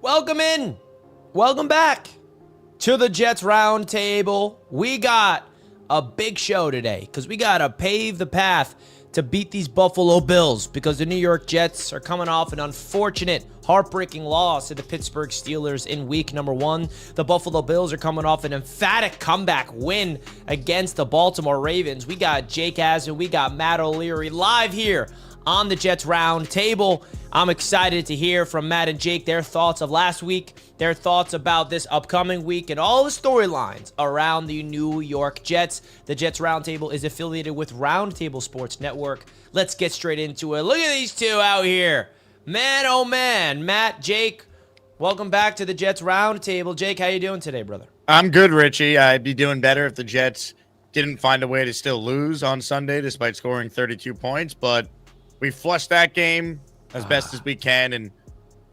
Welcome in. Welcome back to the Jets Roundtable. We got a big show today because we got to pave the path to beat these Buffalo Bills because the New York Jets are coming off an unfortunate, heartbreaking loss to the Pittsburgh Steelers in week number 1. The Buffalo Bills are coming off an emphatic comeback win against the Baltimore Ravens. We got Jake Asman, we got Matt O'Leary live here on the Jets Roundtable. I'm excited to hear from Matt and Jake their thoughts of last week, their thoughts about this upcoming week, and all the storylines around the New York Jets. The Jets Roundtable is affiliated with Roundtable Sports Network. Let's get straight into it. Look at these two out here. Man, oh man. Matt, Jake, welcome back to the Jets Roundtable. Jake, how you doing today, brother? I'm good, Richie. I'd be doing better if the Jets didn't find a way to still lose on Sunday despite scoring 32 points, but we flushed that game as best as we can and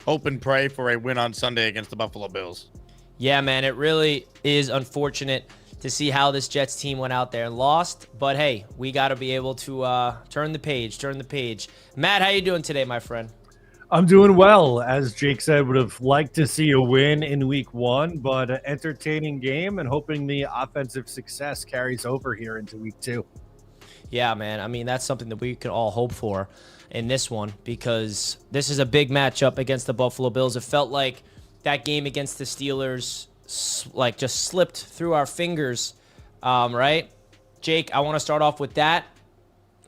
hope and pray for a win on Sunday against the Buffalo Bills. Yeah, man, it really is unfortunate to see how this Jets team went out there and lost. But, hey, we got to be able to turn the page. Matt, how you doing today, my friend? I'm doing well. As Jake said, would have liked to see a win in week 1, but an entertaining game and hoping the offensive success carries over here into week 2. Yeah, man. I mean, that's something that we could all hope for in this one because this is a big matchup against the Buffalo Bills. It felt like that game against the Steelers just slipped through our fingers, right? Jake, I want to start off with that.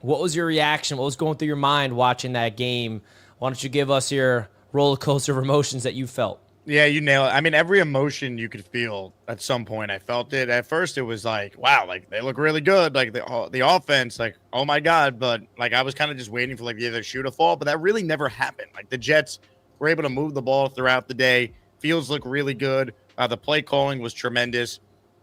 What was your reaction? What was going through your mind watching that game? Why don't you give us your roller coaster of emotions that you felt? Yeah, you nail it. I mean, every emotion you could feel at some point, I felt it. At first, it was like, wow, like they look really good. Like the offense, like, oh my God. But like I was kind of just waiting for like the other shoe to fall. But that really never happened. Like the Jets were able to move the ball throughout the day. Fields look really good. The play calling was tremendous.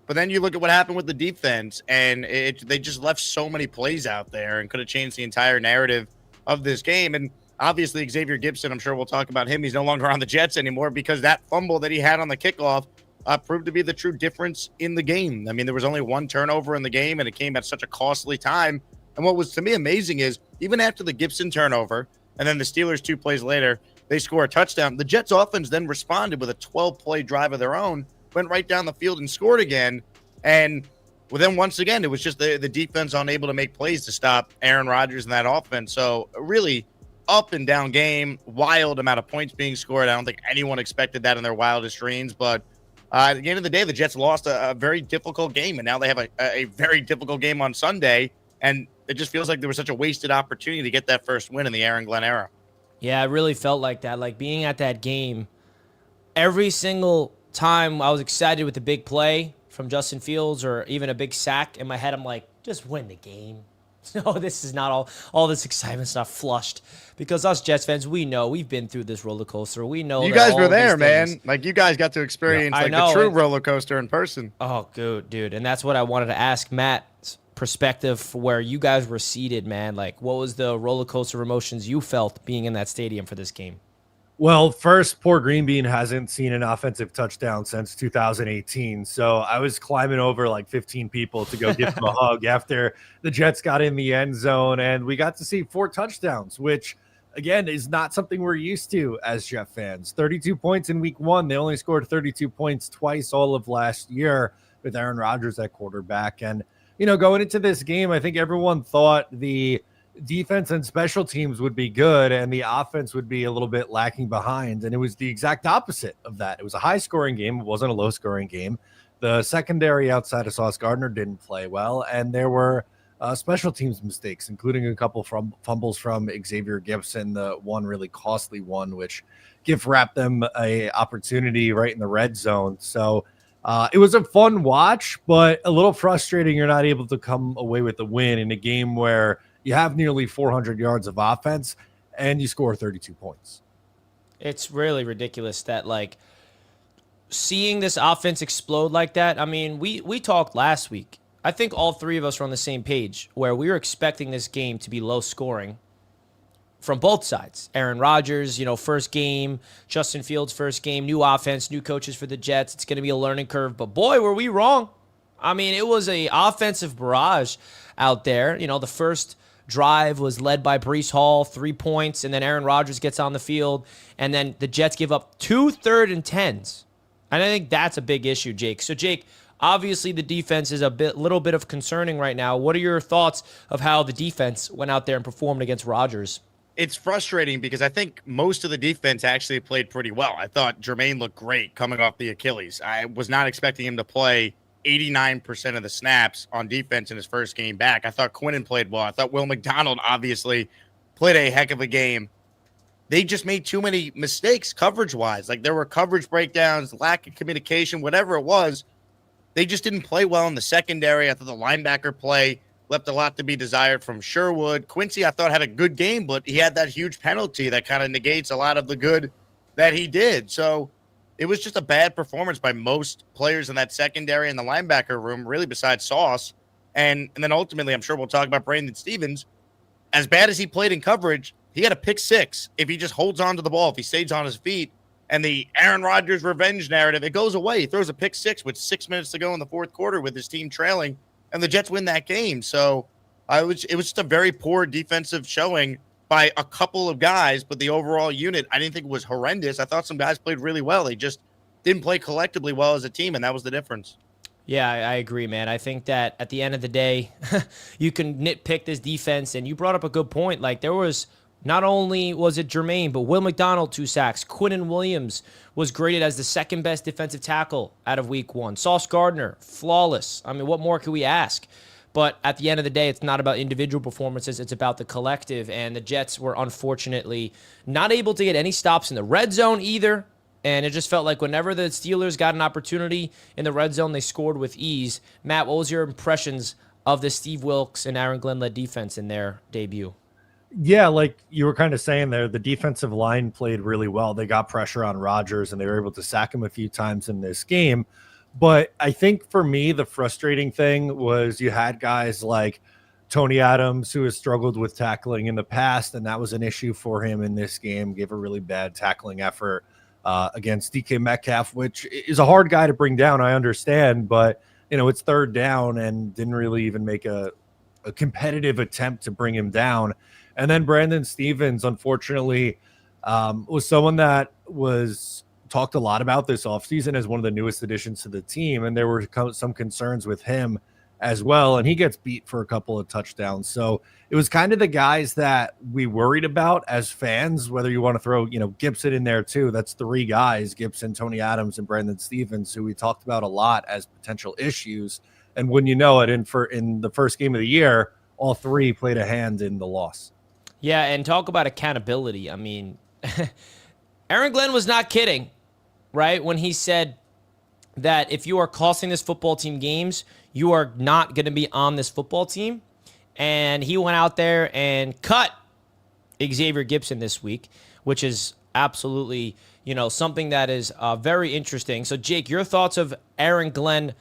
But then you look at what happened with the defense, and they just left so many plays out there and could have changed the entire narrative of this game. And obviously, Xavier Gipson, I'm sure we'll talk about him. He's no longer on the Jets anymore because that fumble that he had on the kickoff proved to be the true difference in the game. I mean, there was only one turnover in the game, and it came at such a costly time. And what was, to me, amazing is even after the Gipson turnover, and then the Steelers 2 plays later, they score a touchdown. The Jets offense then responded with a 12-play drive of their own, went right down the field and scored again. And well, then once again, it was just the defense unable to make plays to stop Aaron Rodgers and that offense. So really up and down game, wild amount of points being scored. I don't think anyone expected that in their wildest dreams. But at the end of the day, the Jets lost a very difficult game, and now they have a very difficult game on Sunday. And it just feels like there was such a wasted opportunity to get that first win in the Aaron Glenn era. Yeah, it really felt like that. Like being at that game, every single time I was excited with the big play from Justin Fields or even a big sack in my head, I'm like, just win the game. No, this is not all this excitement's not flushed because us Jets fans, we know we've been through this roller coaster. We know you guys were there, man. Like you guys got to experience the true roller coaster in person. Oh, good, dude. And that's what I wanted to ask Matt's perspective for where you guys were seated, man. Like, what was the roller coaster of emotions you felt being in that stadium for this game? Well, first, poor Green Bean hasn't seen an offensive touchdown since 2018. So I was climbing over like 15 people to go give him a hug after the Jets got in the end zone. And we got to see 4 touchdowns, which, again, is not something we're used to as Jet fans. 32 points in week 1. They only scored 32 points twice all of last year with Aaron Rodgers at quarterback. And, you know, going into this game, I think everyone thought the defense and special teams would be good and the offense would be a little bit lacking behind. And it was the exact opposite of that. It was a high scoring game. It wasn't a low scoring game. The secondary outside of Sauce Gardner didn't play well. And there were special teams mistakes, including a couple from fumbles from Xavier Gipson, the one really costly one, which gift wrapped them a opportunity right in the red zone. So it was a fun watch, but a little frustrating. You're not able to come away with the win in a game where you have nearly 400 yards of offense and you score 32 points. It's really ridiculous that, like, seeing this offense explode like that. I mean, we talked last week. I think all three of us were on the same page where we were expecting this game to be low scoring from both sides. Aaron Rodgers, first game, Justin Fields, first game, new offense, new coaches for the Jets. It's going to be a learning curve, but boy, were we wrong. I mean, it was a offensive barrage out there. The first drive was led by Breece Hall, 3 points, and then Aaron Rodgers gets on the field, and then the Jets give up 2 3rd-and-10s. And I think that's a big issue, Jake. So, Jake, obviously the defense is little bit of concerning right now. What are your thoughts of how the defense went out there and performed against Rodgers? It's frustrating because I think most of the defense actually played pretty well. I thought Jermaine looked great coming off the Achilles. I was not expecting him to play 89% of the snaps on defense in his first game back. I thought Quinnen played well. I thought Will McDonald obviously played a heck of a game. They just made too many mistakes coverage-wise. Like, there were coverage breakdowns, lack of communication, whatever it was. They just didn't play well in the secondary. I thought the linebacker play left a lot to be desired from Sherwood. Quincy, I thought, had a good game, but he had that huge penalty that kind of negates a lot of the good that he did. So it was just a bad performance by most players in that secondary and the linebacker room, really besides Sauce. And then ultimately, I'm sure we'll talk about Brandon Stevens. As bad as he played in coverage, he had a pick six. If he just holds on to the ball, if he stays on his feet, and the Aaron Rodgers revenge narrative, it goes away. He throws a pick six with 6 minutes to go in the fourth quarter with his team trailing, and the Jets win that game. So it was just a very poor defensive showing by a couple of guys, but the overall unit, I didn't think it was horrendous. I thought some guys played really well. They just didn't play collectively well as a team, and that was the difference. Yeah, I agree, man. I think that at the end of the day, you can nitpick this defense, and you brought up a good point. Like, there was not only was it Jermaine, but Will McDonald, 2 sacks. Quinnen Williams was graded as the second best defensive tackle out of week 1. Sauce Gardner, flawless. I mean, what more could we ask? But at the end of the day, it's not about individual performances. It's about the collective. And the Jets were unfortunately not able to get any stops in the red zone either. And it just felt like whenever the Steelers got an opportunity in the red zone, they scored with ease. Matt, what was your impressions of the Steve Wilks and Aaron Glenn-led defense in their debut? Yeah, like you were kind of saying there, the defensive line played really well. They got pressure on Rodgers, and they were able to sack him a few times in this game. But I think for me, the frustrating thing was you had guys like Tony Adams, who has struggled with tackling in the past, and that was an issue for him in this game, gave a really bad tackling effort against DK Metcalf, which is a hard guy to bring down, I understand, but it's third down and didn't really even make a competitive attempt to bring him down. And then Brandon Stevens, unfortunately, was someone that was talked a lot about this offseason as one of the newest additions to the team, and there were some concerns with him as well, and he gets beat for a couple of touchdowns. So it was kind of the guys that we worried about as fans, whether you want to throw, Gibson in there too. That's 3 guys, Gibson, Tony Adams, and Brandon Stevens, who we talked about a lot as potential issues. And when you know it, in the first game of the year, all 3 played a hand in the loss. Yeah, and talk about accountability. I mean, Aaron Glenn was not kidding, right, when he said that if you are costing this football team games, you are not going to be on this football team. And he went out there and cut Xavier Gibson this week, which is absolutely, something that is very interesting. So, Jake, your thoughts of Aaron Glenn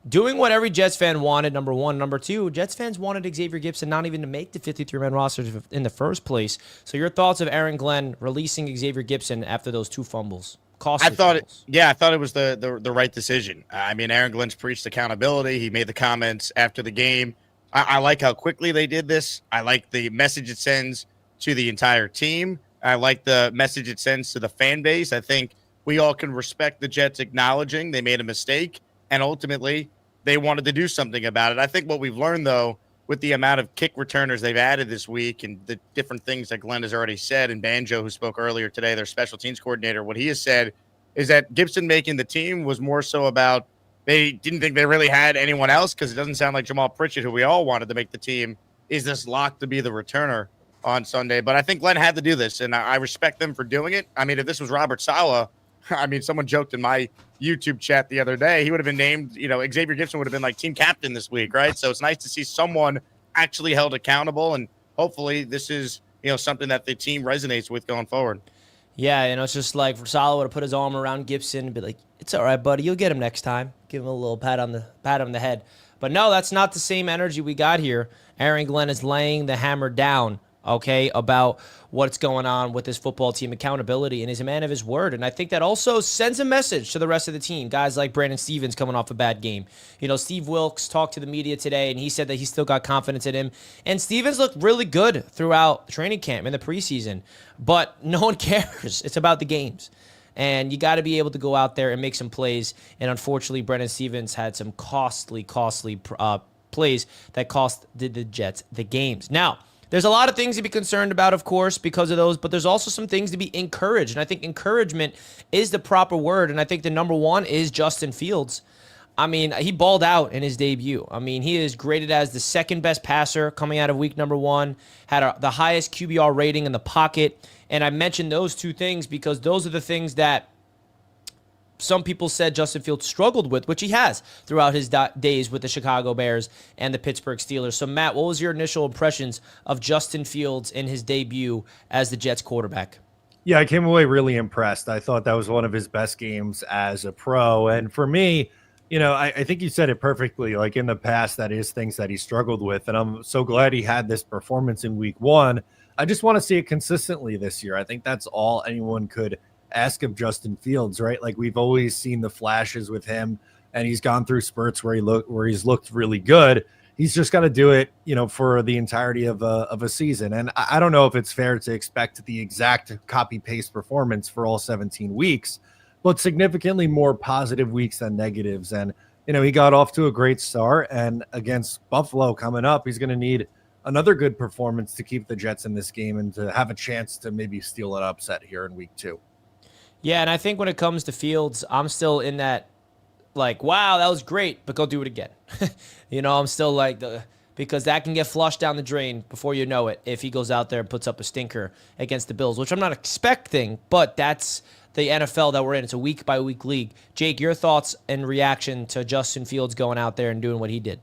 doing what every Jets fan wanted, number one. Number two, Jets fans wanted Xavier Gibson not even to make the 53-man roster in the first place. So your thoughts of Aaron Glenn releasing Xavier Gibson after those 2 fumbles? I thought it was the right decision. I mean, Aaron Glenn's preached accountability. He made the comments after the game. I like how quickly they did this. I like the message it sends to the entire team. I like the message it sends to the fan base. I think we all can respect the Jets acknowledging they made a mistake, and ultimately they wanted to do something about it. I think what we've learned, though, with the amount of kick returners they've added this week and the different things that Glenn has already said, and Banjo, who spoke earlier today, their special teams coordinator, what he has said is that Gibson making the team was more so about they didn't think they really had anyone else, because it doesn't sound like Jamal Pritchett, who we all wanted to make the team, is this locked to be the returner on Sunday. But I think Glenn had to do this, and I respect them for doing it. I mean, if this was Robert Saleh, I mean, someone joked in my YouTube chat the other day, he would have been named, Xavier Gibson would have been like team captain this week, right? So it's nice to see someone actually held accountable, and hopefully this is, something that the team resonates with going forward. Yeah, it's just like Saleh would have put his arm around Gibson and be like, "It's all right, buddy. You'll get him next time." Give him a little pat on the head. But no, that's not the same energy we got here. Aaron Glenn is laying the hammer down okay, about what's going on with his football team, accountability, and he's a man of his word. And I think that also sends a message to the rest of the team. Guys like Brandon Stevens coming off a bad game. Steve Wilkes talked to the media today, and he said that he still got confidence in him. And Stevens looked really good throughout training camp in the preseason. But no one cares. It's about the games. And you got to be able to go out there and make some plays. And unfortunately, Brandon Stevens had some costly plays that cost the Jets the games. Now, there's a lot of things to be concerned about, of course, because of those, but there's also some things to be encouraged. And I think encouragement is the proper word. And I think the number one is Justin Fields. I mean, he balled out in his debut. I mean, he is graded as the second best passer coming out of week number one, had the highest QBR rating in the pocket. And I mentioned those two things because those are the things that some people said Justin Fields struggled with, which he has throughout his days with the Chicago Bears and the Pittsburgh Steelers. So, Matt, what was your initial impressions of Justin Fields in his debut as the Jets quarterback? Yeah, I came away really impressed. I thought that was one of his best games as a pro. And for me, I think you said it perfectly. Like in the past, that is things that he struggled with. And I'm so glad he had this performance in week one. I just want to see it consistently this year. I think that's all anyone could ask of Justin Fields, right? Like we've always seen the flashes with him, and he's gone through spurts where he's looked really good. He's just got to do it, for the entirety of a season. And I don't know if it's fair to expect the exact copy paste performance for all 17 weeks, but significantly more positive weeks than negatives. And he got off to a great start, and against Buffalo coming up, he's going to need another good performance to keep the Jets in this game and to have a chance to maybe steal an upset here in week 2. Yeah, and I think when it comes to Fields, I'm still in that, like, wow, that was great, but go do it again. I'm still like, because that can get flushed down the drain before you know it if he goes out there and puts up a stinker against the Bills, which I'm not expecting, but that's the NFL that we're in. It's a week-by-week league. Jake, your thoughts and reaction to Justin Fields going out there and doing what he did?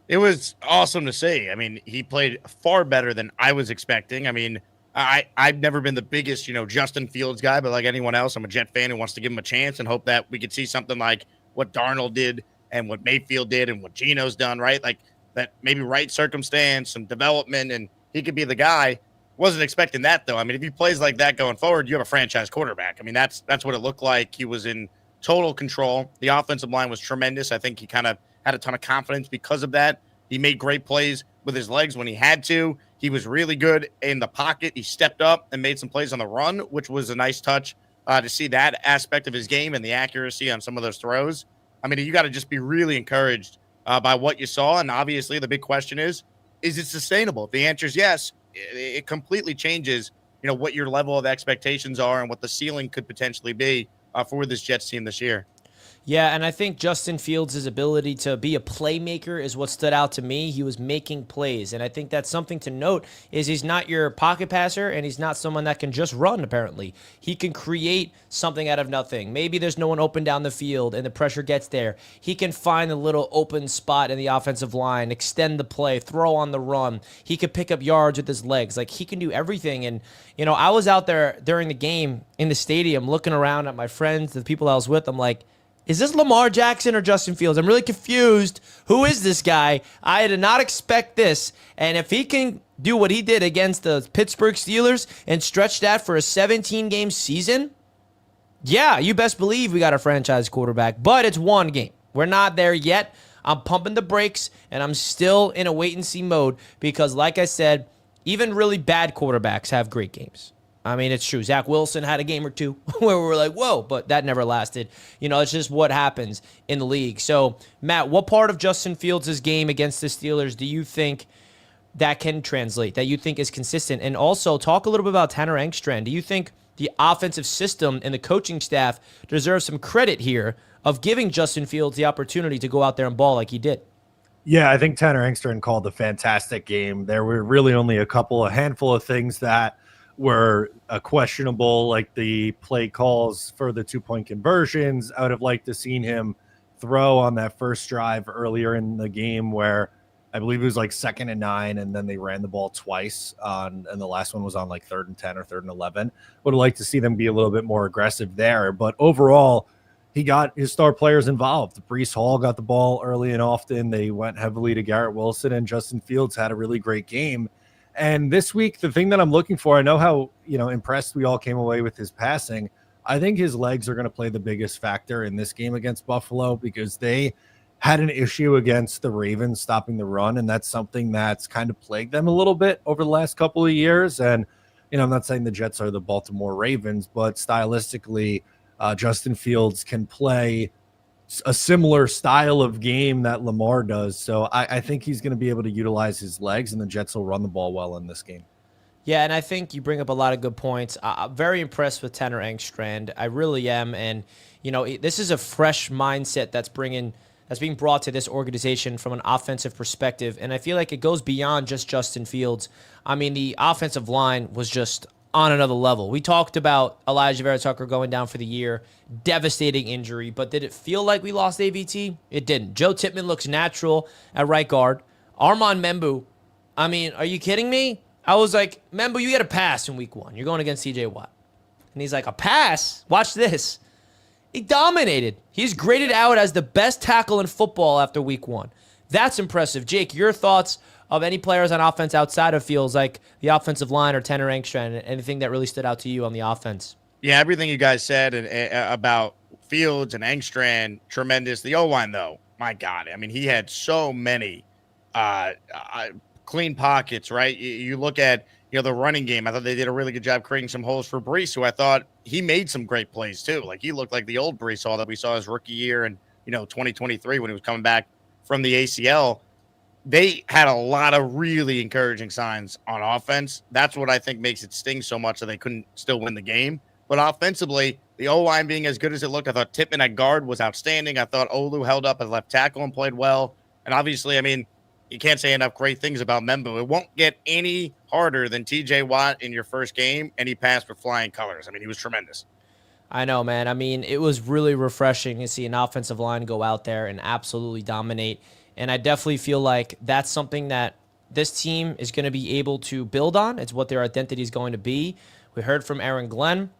It was awesome to see. I mean, he played far better than I was expecting. I mean, I've never been the biggest, Justin Fields guy, but like anyone else, I'm a Jet fan who wants to give him a chance and hope that we could see something like what Darnold did and what Mayfield did and what Geno's done, right? Like that maybe right circumstance, some development, and he could be the guy. Wasn't expecting that, though. I mean, if he plays like that going forward, you have a franchise quarterback. I mean, that's what it looked like. He was in total control. The offensive line was tremendous. I think he kind of had a ton of confidence because of that. He made great plays with his legs when he had to. He was really good in the pocket. He stepped up and made some plays on the run, which was a nice touch to see that aspect of his game and the accuracy on some of those throws. I mean, you got to just be really encouraged by what you saw. And obviously the big question is it sustainable? If the answer is yes, it completely changes, what your level of expectations are and what the ceiling could potentially be for this Jets team this year. Yeah, and I think Justin Fields' ability to be a playmaker is what stood out to me. He was making plays, and I think that's something to note is he's not your pocket passer, and he's not someone that can just run, apparently. He can create something out of nothing. Maybe there's no one open down the field, and the pressure gets there. He can find a little open spot in the offensive line, extend the play, throw on the run. He could pick up yards with his legs. Like, he can do everything, and, I was out there during the game in the stadium looking around at my friends, the people I was with. I'm like, is this Lamar Jackson or Justin Fields? I'm really confused. Who is this guy? I did not expect this. And if he can do what he did against the Pittsburgh Steelers and stretch that for a 17-game season, yeah, you best believe we got a franchise quarterback. But it's one game. We're not there yet. I'm pumping the brakes, and I'm still in a wait-and-see mode because, like I said, even really bad quarterbacks have great games. I mean, it's true. Zach Wilson had a game or two where we were like, whoa, but that never lasted. It's just what happens in the league. So, Matt, what part of Justin Fields' game against the Steelers do you think that can translate, that you think is consistent? And also, talk a little bit about Tanner Engstrand. Do you think the offensive system and the coaching staff deserve some credit here of giving Justin Fields the opportunity to go out there and ball like he did? Yeah, I think Tanner Engstrand called a fantastic game. There were really only a handful of things that were questionable, like the play calls for the 2-point conversions. I would have liked to seen him throw on that first drive earlier in the game where I believe it was like 2nd and 9, and then they ran the ball twice and the last one was on like 3rd and 10 or 3rd and 11. Would have liked to see them be a little bit more aggressive there. But overall, he got his star players involved. Breece Hall got the ball early and often. They went heavily to Garrett Wilson, and Justin Fields had a really great game. And this week, the thing that I'm looking for, I know how, impressed we all came away with his passing. I think his legs are going to play the biggest factor in this game against Buffalo because they had an issue against the Ravens stopping the run, and that's something that's kind of plagued them a little bit over the last couple of years. And, I'm not saying the Jets are the Baltimore Ravens, but stylistically, Justin Fields can play a similar style of game that Lamar does. So I think he's going to be able to utilize his legs, and the Jets will run the ball well in this game. Yeah, and I think you bring up a lot of good points. I'm very impressed with Tanner Engstrand. I really am. And, this is a fresh mindset that's being brought to this organization from an offensive perspective. And I feel like it goes beyond just Justin Fields. I mean, the offensive line was just on another level. We talked about Elijah Vera Tucker going down for the year, devastating injury, but did it feel like we lost AVT? It didn't. Joe Tippmann looks natural at right guard. Armand Membu, I mean, are you kidding me? I was like, Membu, you get a pass in week 1. You're going against TJ Watt. And he's like, a pass? Watch this. He dominated. He's graded out as the best tackle in football after week 1. That's impressive. Jake, your thoughts of any players on offense outside of Fields, like the offensive line or Tanner Engstrand, anything that really stood out to you on the offense? Yeah, everything you guys said about Fields and Engstrand, tremendous. The O-line, though, my God. I mean, he had so many clean pockets, right? You look at, the running game. I thought they did a really good job creating some holes for Breece, who I thought he made some great plays, too. Like, he looked like the old Breece Hall that we saw his rookie year in, 2023 when he was coming back from the ACL. They had a lot of really encouraging signs on offense. That's what I think makes it sting so much that they couldn't still win the game. But offensively, the O-line being as good as it looked, I thought Tippmann at guard was outstanding. I thought Olu held up at left tackle and played well. And obviously, I mean, you can't say enough great things about Membu. It won't get any harder than TJ Watt in your first game, and he passed with flying colors. I mean, he was tremendous. I know, man. I mean, it was really refreshing to see an offensive line go out there and absolutely dominate. And I definitely feel like that's something that this team is going to be able to build on. It's what their identity is going to be. We heard from Aaron Glenn,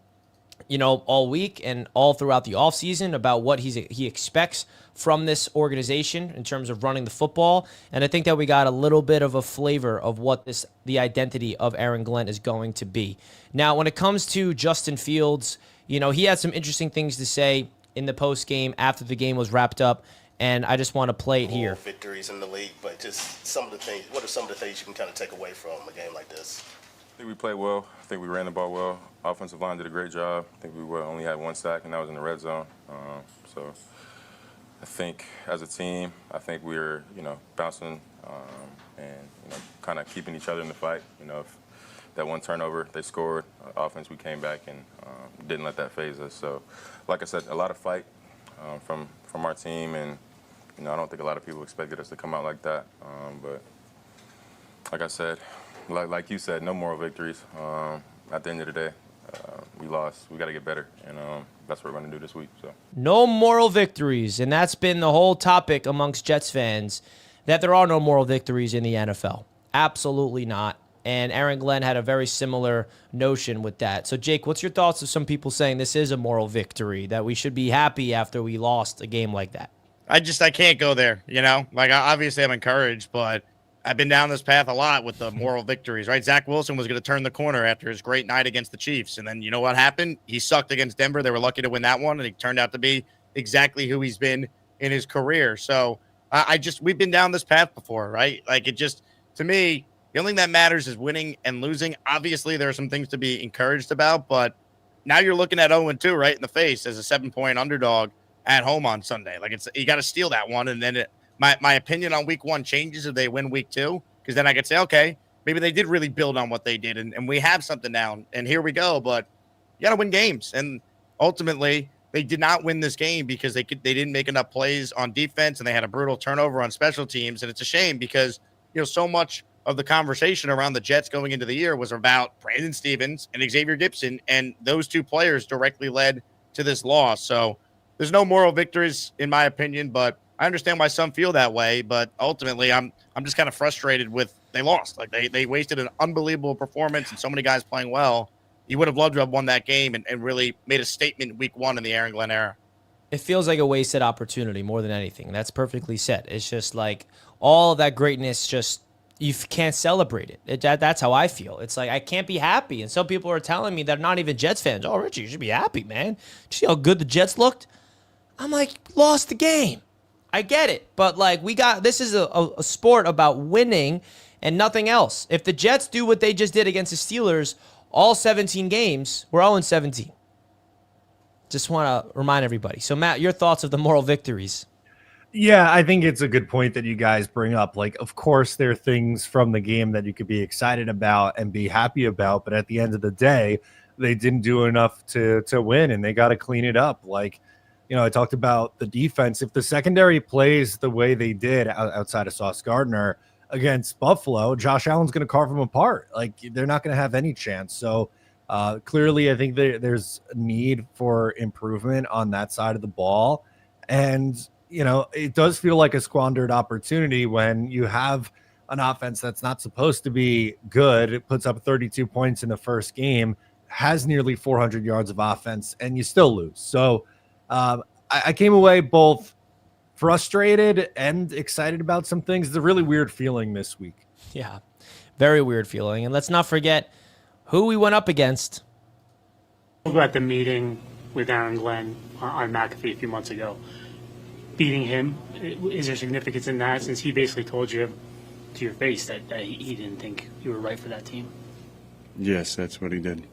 all week and all throughout the offseason about what he expects from this organization in terms of running the football. And I think that we got a little bit of a flavor of what the identity of Aaron Glenn is going to be. Now, when it comes to Justin Fields, he had some interesting things to say in the post game after the game was wrapped up. And I just want to play it here. Victories in the league, but just some of the things. What are some of the things you can kind of take away from a game like this? I think we played well. I think we ran the ball well. Offensive line did a great job. I think we only had 1 sack, and that was in the red zone. So I think as a team, I think we were, bouncing and kind of keeping each other in the fight. If that 1 turnover, they scored. Offense, we came back and didn't let that phase us. So, like I said, a lot of fight from our team, and I don't think a lot of people expected us to come out like that. But like I said, like you said, no moral victories. At the end of the day, we lost. We got to get better, and that's what we're going to do this week. So no moral victories, and that's been the whole topic amongst Jets fans, that there are no moral victories in the NFL. Absolutely not. And Aaron Glenn had a very similar notion with that. So, Jake, what's your thoughts of some people saying this is a moral victory, that we should be happy after we lost a game like that? I can't go there, Like, obviously I'm encouraged, but I've been down this path a lot with the moral victories, right? Zach Wilson was going to turn the corner after his great night against the Chiefs. And then you know what happened? He sucked against Denver. They were lucky to win that one, and he turned out to be exactly who he's been in his career. So we've been down this path before, right? Like, to me, the only thing that matters is winning and losing. Obviously, there are some things to be encouraged about, but now you're looking at 0-2 right in the face as a 7-point underdog at home on Sunday. Like, you got to steal that one, and then my opinion on week 1 changes if they win week 2, because then I could say, okay, maybe they did really build on what they did, and we have something now, and here we go. But you got to win games, and ultimately they did not win this game because they didn't make enough plays on defense, and they had a brutal turnover on special teams. And it's a shame because so much of the conversation around the Jets going into the year was about Brandon Stevens and Xavier Gibson, and those 2 players directly led to this loss. So there's no moral victories in my opinion, but I understand why some feel that way. But ultimately, I'm just kind of frustrated with they lost. Like, they wasted an unbelievable performance and so many guys playing well. You would have loved to have won that game and really made a statement week 1 in the Aaron Glenn era. It feels like a wasted opportunity more than anything. That's perfectly said. It's just like all of that greatness just you can't celebrate it. That's how I feel. It's like I can't be happy. And some people are telling me they're not even Jets fans. Oh, Richie, you should be happy, man. Did you see how good the Jets looked? I'm like, lost the game. I get it. But like this is a sport about winning and nothing else. If the Jets do what they just did against the Steelers, all 17 games, we're 0-17. Just want to remind everybody. So, Matt, your thoughts of the moral victories? Yeah, I think it's a good point that you guys bring up. Like, of course, there are things from the game that you could be excited about and be happy about, but at the end of the day, they didn't do enough to win, and they got to clean it up. Like, I talked about the defense. If the secondary plays the way they did outside of Sauce Gardner against Buffalo, Josh Allen's going to carve them apart. Like, they're not going to have any chance. So, clearly, I think there's a need for improvement on that side of the ball. And it does feel like a squandered opportunity when you have an offense that's not supposed to be good. It puts up 32 points in the first game, has nearly 400 yards of offense, and you still lose. So I came away both frustrated and excited about some things. It's a really weird feeling this week. Yeah, very weird feeling. And let's not forget who we went up against. At the meeting with Aaron Glenn on McAfee a few months ago. Beating him, is there significance in that, since he basically told you to your face that he didn't think you were right for that team? Yes, that's what he did.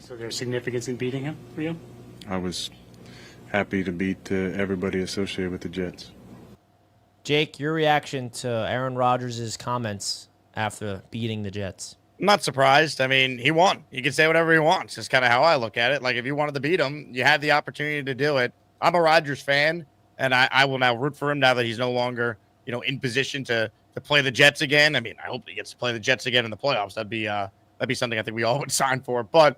So there's significance in beating him for you? I was happy to beat everybody associated with the Jets. Jake, your reaction to Aaron Rodgers' comments after beating the Jets? I'm not surprised. I mean, he won. He can say whatever he wants. That's kind of how I look at it. Like, if you wanted to beat him, you had the opportunity to do it. I'm a Rodgers fan. And I will now root for him now that he's no longer, in position to play the Jets again. I mean, I hope he gets to play the Jets again in the playoffs. That'd be something I think we all would sign for. But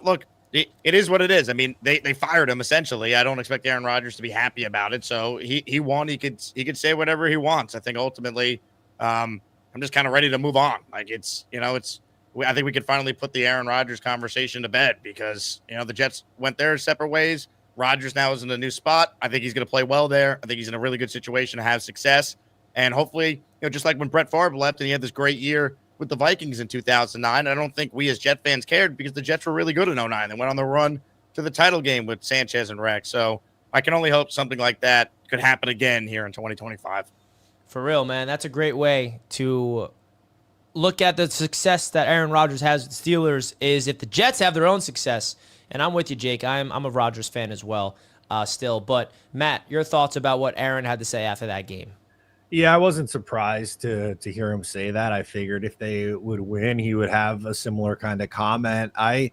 look, it is what it is. I mean, they fired him essentially. I don't expect Aaron Rodgers to be happy about it. So he won. He could say whatever he wants. I think ultimately, I'm just kind of ready to move on. Like I think we could finally put the Aaron Rodgers conversation to bed because the Jets went their separate ways. Rodgers now is in a new spot. I think he's going to play well there. I think he's in a really good situation to have success. And hopefully, just like when Brett Favre left and he had this great year with the Vikings in 2009, I don't think we as Jet fans cared because the Jets were really good in 2009. They went on the run to the title game with Sanchez and Rex. So I can only hope something like that could happen again here in 2025. For real, man. That's a great way to look at the success that Aaron Rodgers has with the Steelers is if the Jets have their own success. And I'm with you, Jake. I'm a Rodgers fan as well still. But, Matt, your thoughts about what Aaron had to say after that game? Yeah, I wasn't surprised to hear him say that. I figured if they would win, he would have a similar kind of comment. I'm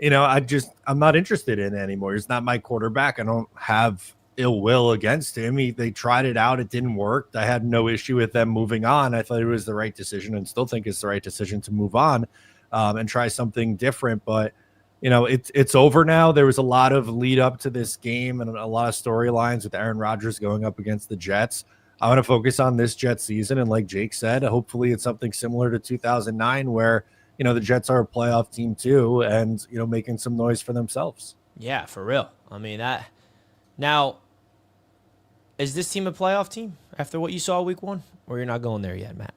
not interested in it anymore. He's not my quarterback. I don't have ill will against him. They tried it out. It didn't work. I had no issue with them moving on. I thought it was the right decision and still think it's the right decision to move on and try something different. But it's over now. There was a lot of lead up to this game and a lot of storylines with Aaron Rodgers going up against the Jets. I want to focus on this Jets season. And like Jake said, hopefully it's something similar to 2009 where, the Jets are a playoff team too and, making some noise for themselves. Yeah, for real. I mean, now, is this team a playoff team after what you saw week one? Or you're not going there yet, Matt?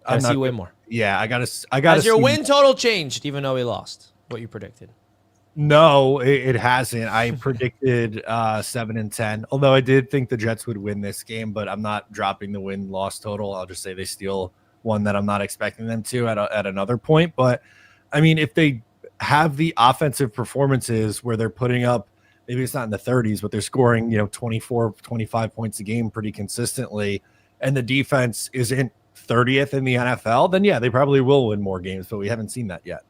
I see way more. Yeah, I got to. Has your win total changed even though we lost? What you predicted? No, it hasn't. I predicted 7-10, although I did think the Jets would win this game, but I'm not dropping the win-loss total. I'll just say they steal one that I'm not expecting them to at another point. But, I mean, if they have the offensive performances where they're putting up, maybe it's not in the 30s, but they're scoring, 24, 25 points a game pretty consistently, and the defense isn't 30th in the NFL, then, yeah, they probably will win more games, but we haven't seen that yet.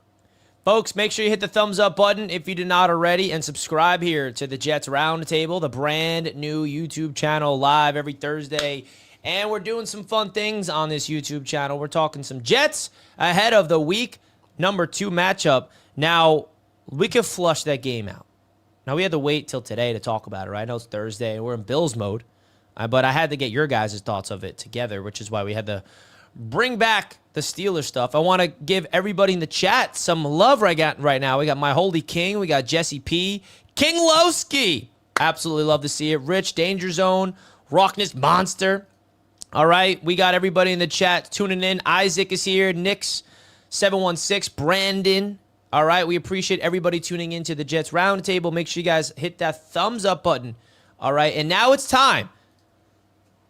Folks, make sure you hit the thumbs up button if you did not already and subscribe here to the Jets Roundtable, the brand new YouTube channel live every Thursday. And we're doing some fun things on this YouTube channel. We're talking some Jets ahead of the week number 2 matchup. Now, we could flush that game out. Now, we had to wait till today to talk about it, right? I know it's Thursday and we're in Bills mode, but I had to get your guys' thoughts of it together, which is why we had to bring back the Steelers stuff. I want to give everybody in the chat some love right now. We got My Holy King. We got Jesse P. King Lowski. Absolutely love to see it. Rich, Danger Zone, Rockness Monster. All right, we got everybody in the chat tuning in. Isaac is here. Nick's 716. Brandon. All right, we appreciate everybody tuning into the Jets Roundtable. Make sure you guys hit that thumbs up button. All right, and now it's time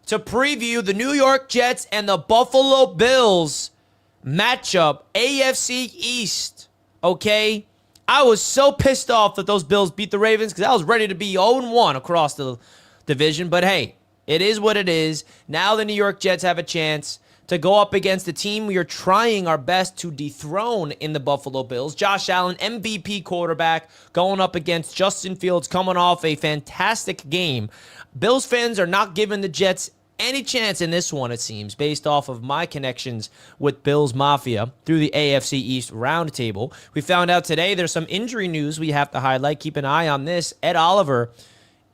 to preview the New York Jets and the Buffalo Bills matchup, AFC East. Okay, I was so pissed off that those Bills beat the Ravens because I was ready to be 0-1 across the division. But hey, it is what it is. Now the New York Jets have a chance to go up against the team we are trying our best to dethrone in the Buffalo Bills. Josh Allen, MVP quarterback, going up against Justin Fields, coming off a fantastic game. Bills fans are not giving the Jets any chance in this one, it seems, based off of my connections with Bills Mafia through the AFC East Roundtable. We found out today there's some injury news we have to highlight. Keep an eye on this. Ed Oliver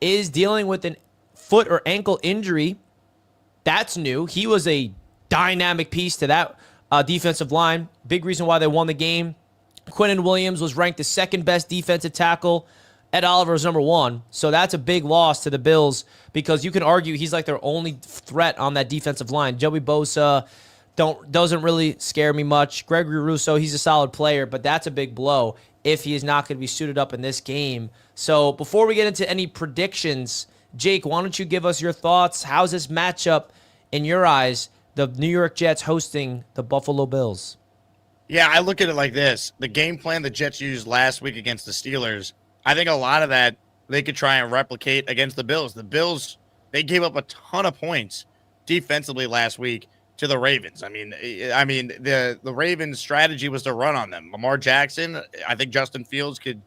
is dealing with an foot or ankle injury. That's new. He was a dynamic piece to that defensive line. Big reason why they won the game. Quinnen Williams was ranked the second best defensive tackle. Ed Oliver is number one. So that's a big loss to the Bills because you can argue he's like their only threat on that defensive line. Joey Bosa doesn't really scare me much. Gregory Rousseau, he's a solid player, but that's a big blow if he is not going to be suited up in this game. So before we get into any predictions, Jake, why don't you give us your thoughts? How's this matchup in your eyes, the New York Jets hosting the Buffalo Bills? Yeah, I look at it like this. The game plan the Jets used last week against the Steelers, I think a lot of that they could try and replicate against the Bills. The Bills, they gave up a ton of points defensively last week to the Ravens. I mean, the Ravens' strategy was to run on them. Lamar Jackson, I think Justin Fields could,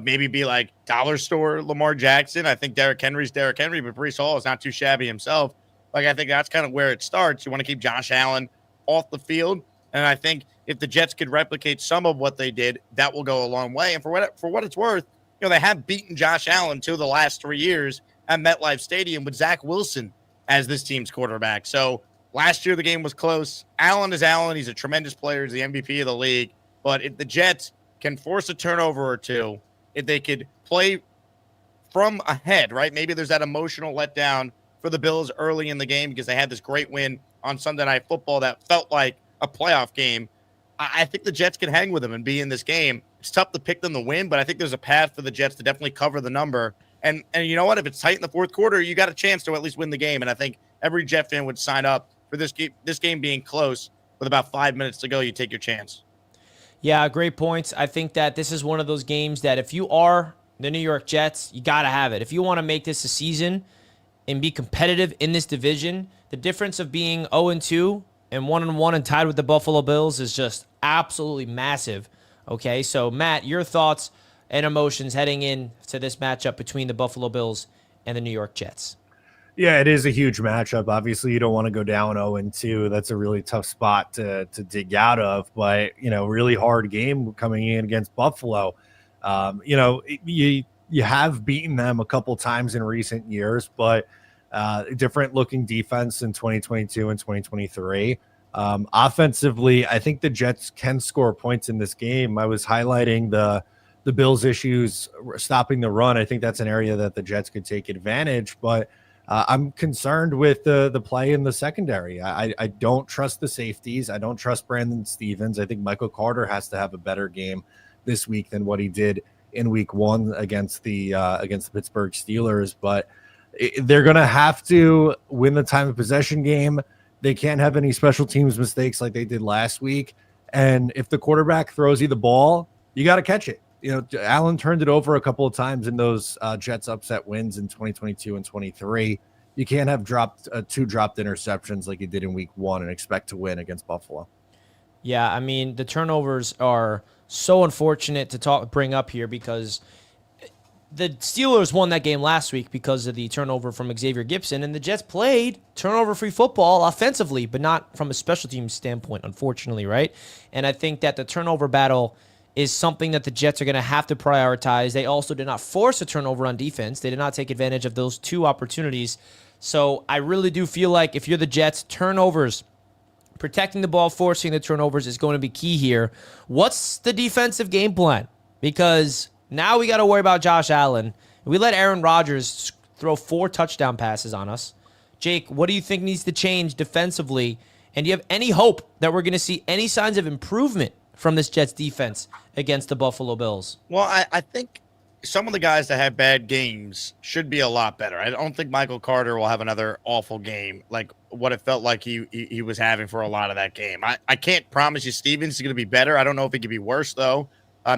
maybe be like dollar store Lamar Jackson. I think Derrick Henry's Derrick Henry, but Breece Hall is not too shabby himself. Like, I think that's kind of where it starts. You want to keep Josh Allen off the field. And I think if the Jets could replicate some of what they did, that will go a long way. And for what it's worth, they have beaten Josh Allen 2 of the last 3 years at MetLife Stadium with Zach Wilson as this team's quarterback. So last year the game was close. Allen is Allen. He's a tremendous player. He's the MVP of the league. But if the Jets can force a turnover or two, if they could play from ahead, right? Maybe there's that emotional letdown for the Bills early in the game because they had this great win on Sunday Night Football that felt like a playoff game. I think the Jets can hang with them and be in this game. It's tough to pick them to win, but I think there's a path for the Jets to definitely cover the number. And you know what? If it's tight in the fourth quarter, you got a chance to at least win the game. And I think every Jet fan would sign up for this game being close with about 5 minutes to go. You take your chance. Yeah, great points. I think that this is one of those games that if you are the New York Jets, you got to have it. If you want to make this a season and be competitive in this division, the difference of being 0-2 and 1-1 and tied with the Buffalo Bills is just absolutely massive. Okay, so Matt, your thoughts and emotions heading in to this matchup between the Buffalo Bills and the New York Jets. Yeah, it is a huge matchup. Obviously, you don't want to go down 0-2. That's a really tough spot to dig out of. But, really hard game coming in against Buffalo. You have beaten them a couple times in recent years, but different looking defense in 2022 and 2023. Offensively, I think the Jets can score points in this game. I was highlighting the Bills' issues stopping the run. I think that's an area that the Jets could take advantage, but I'm concerned with the play in the secondary. I don't trust the safeties. I don't trust Brandon Stevens. I think Michael Carter has to have a better game this week than what he did in week 1 against the Pittsburgh Steelers, but they're going to have to win the time of possession game. They can't have any special teams mistakes like they did last week. And if the quarterback throws you the ball, you got to catch it. Allen turned it over a couple of times in those Jets upset wins in 2022 and 23. You can't have two dropped interceptions like you did in week 1 and expect to win against Buffalo. Yeah, I mean, the turnovers are so unfortunate to bring up here because the Steelers won that game last week because of the turnover from Xavier Gipson, and the Jets played turnover-free football offensively, but not from a special team standpoint, unfortunately, right? And I think that the turnover battle is something that the Jets are going to have to prioritize. They also did not force a turnover on defense. They did not take advantage of those 2 opportunities. So I really do feel like if you're the Jets, turnovers, protecting the ball, forcing the turnovers is going to be key here. What's the defensive game plan? Because now we got to worry about Josh Allen. We let Aaron Rodgers throw 4 touchdown passes on us. Jake, what do you think needs to change defensively? And do you have any hope that we're going to see any signs of improvement from this Jets defense against the Buffalo Bills? Well, I think some of the guys that had bad games should be a lot better. I don't think Michael Carter will have another awful game like what it felt like he was having for a lot of that game. I can't promise you Stevens is going to be better. I don't know if he could be worse, though.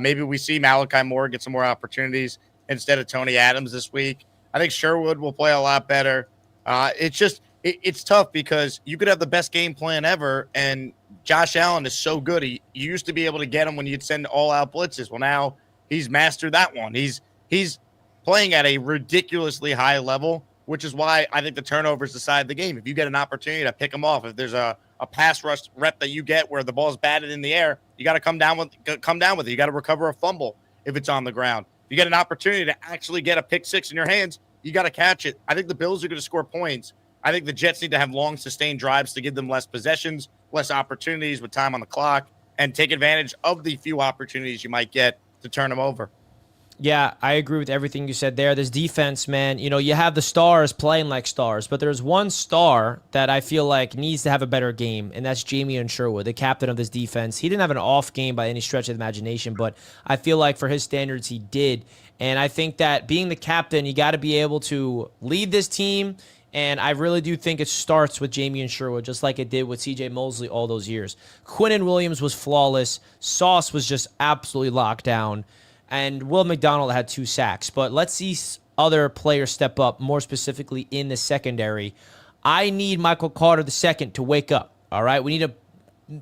Maybe we see Malachi Moore get some more opportunities instead of Tony Adams this week. I think Sherwood will play a lot better. It's tough because you could have the best game plan ever, and Josh Allen is so good. You used to be able to get him when you'd send all-out blitzes. Well, now he's mastered that one. He's playing at a ridiculously high level, which is why I think the turnovers decide the game. If you get an opportunity to pick him off, if there's a pass rush rep that you get where the ball's batted in the air, you got to come down with it. You got to recover a fumble if it's on the ground. You get an opportunity to actually get a pick six in your hands, you got to catch it. I think the Bills are going to score points. I think the Jets need to have long, sustained drives to give them less possessions, less opportunities with time on the clock, and take advantage of the few opportunities you might get to turn them over. Yeah, I agree with everything you said there. This defense, man, you have the stars playing like stars, but there's one star that I feel like needs to have a better game, and that's Jamie Sherwood, the captain of this defense. He didn't have an off game by any stretch of the imagination, but I feel like for his standards, he did. And I think that being the captain, you got to be able to lead this team, and I really do think it starts with Jamie Sherwood, just like it did with C.J. Mosley all those years. Quinnen Williams was flawless. Sauce was just absolutely locked down. And Will McDonald had 2 sacks. But let's see other players step up, more specifically in the secondary. I need Michael Carter II to wake up, all right? We need to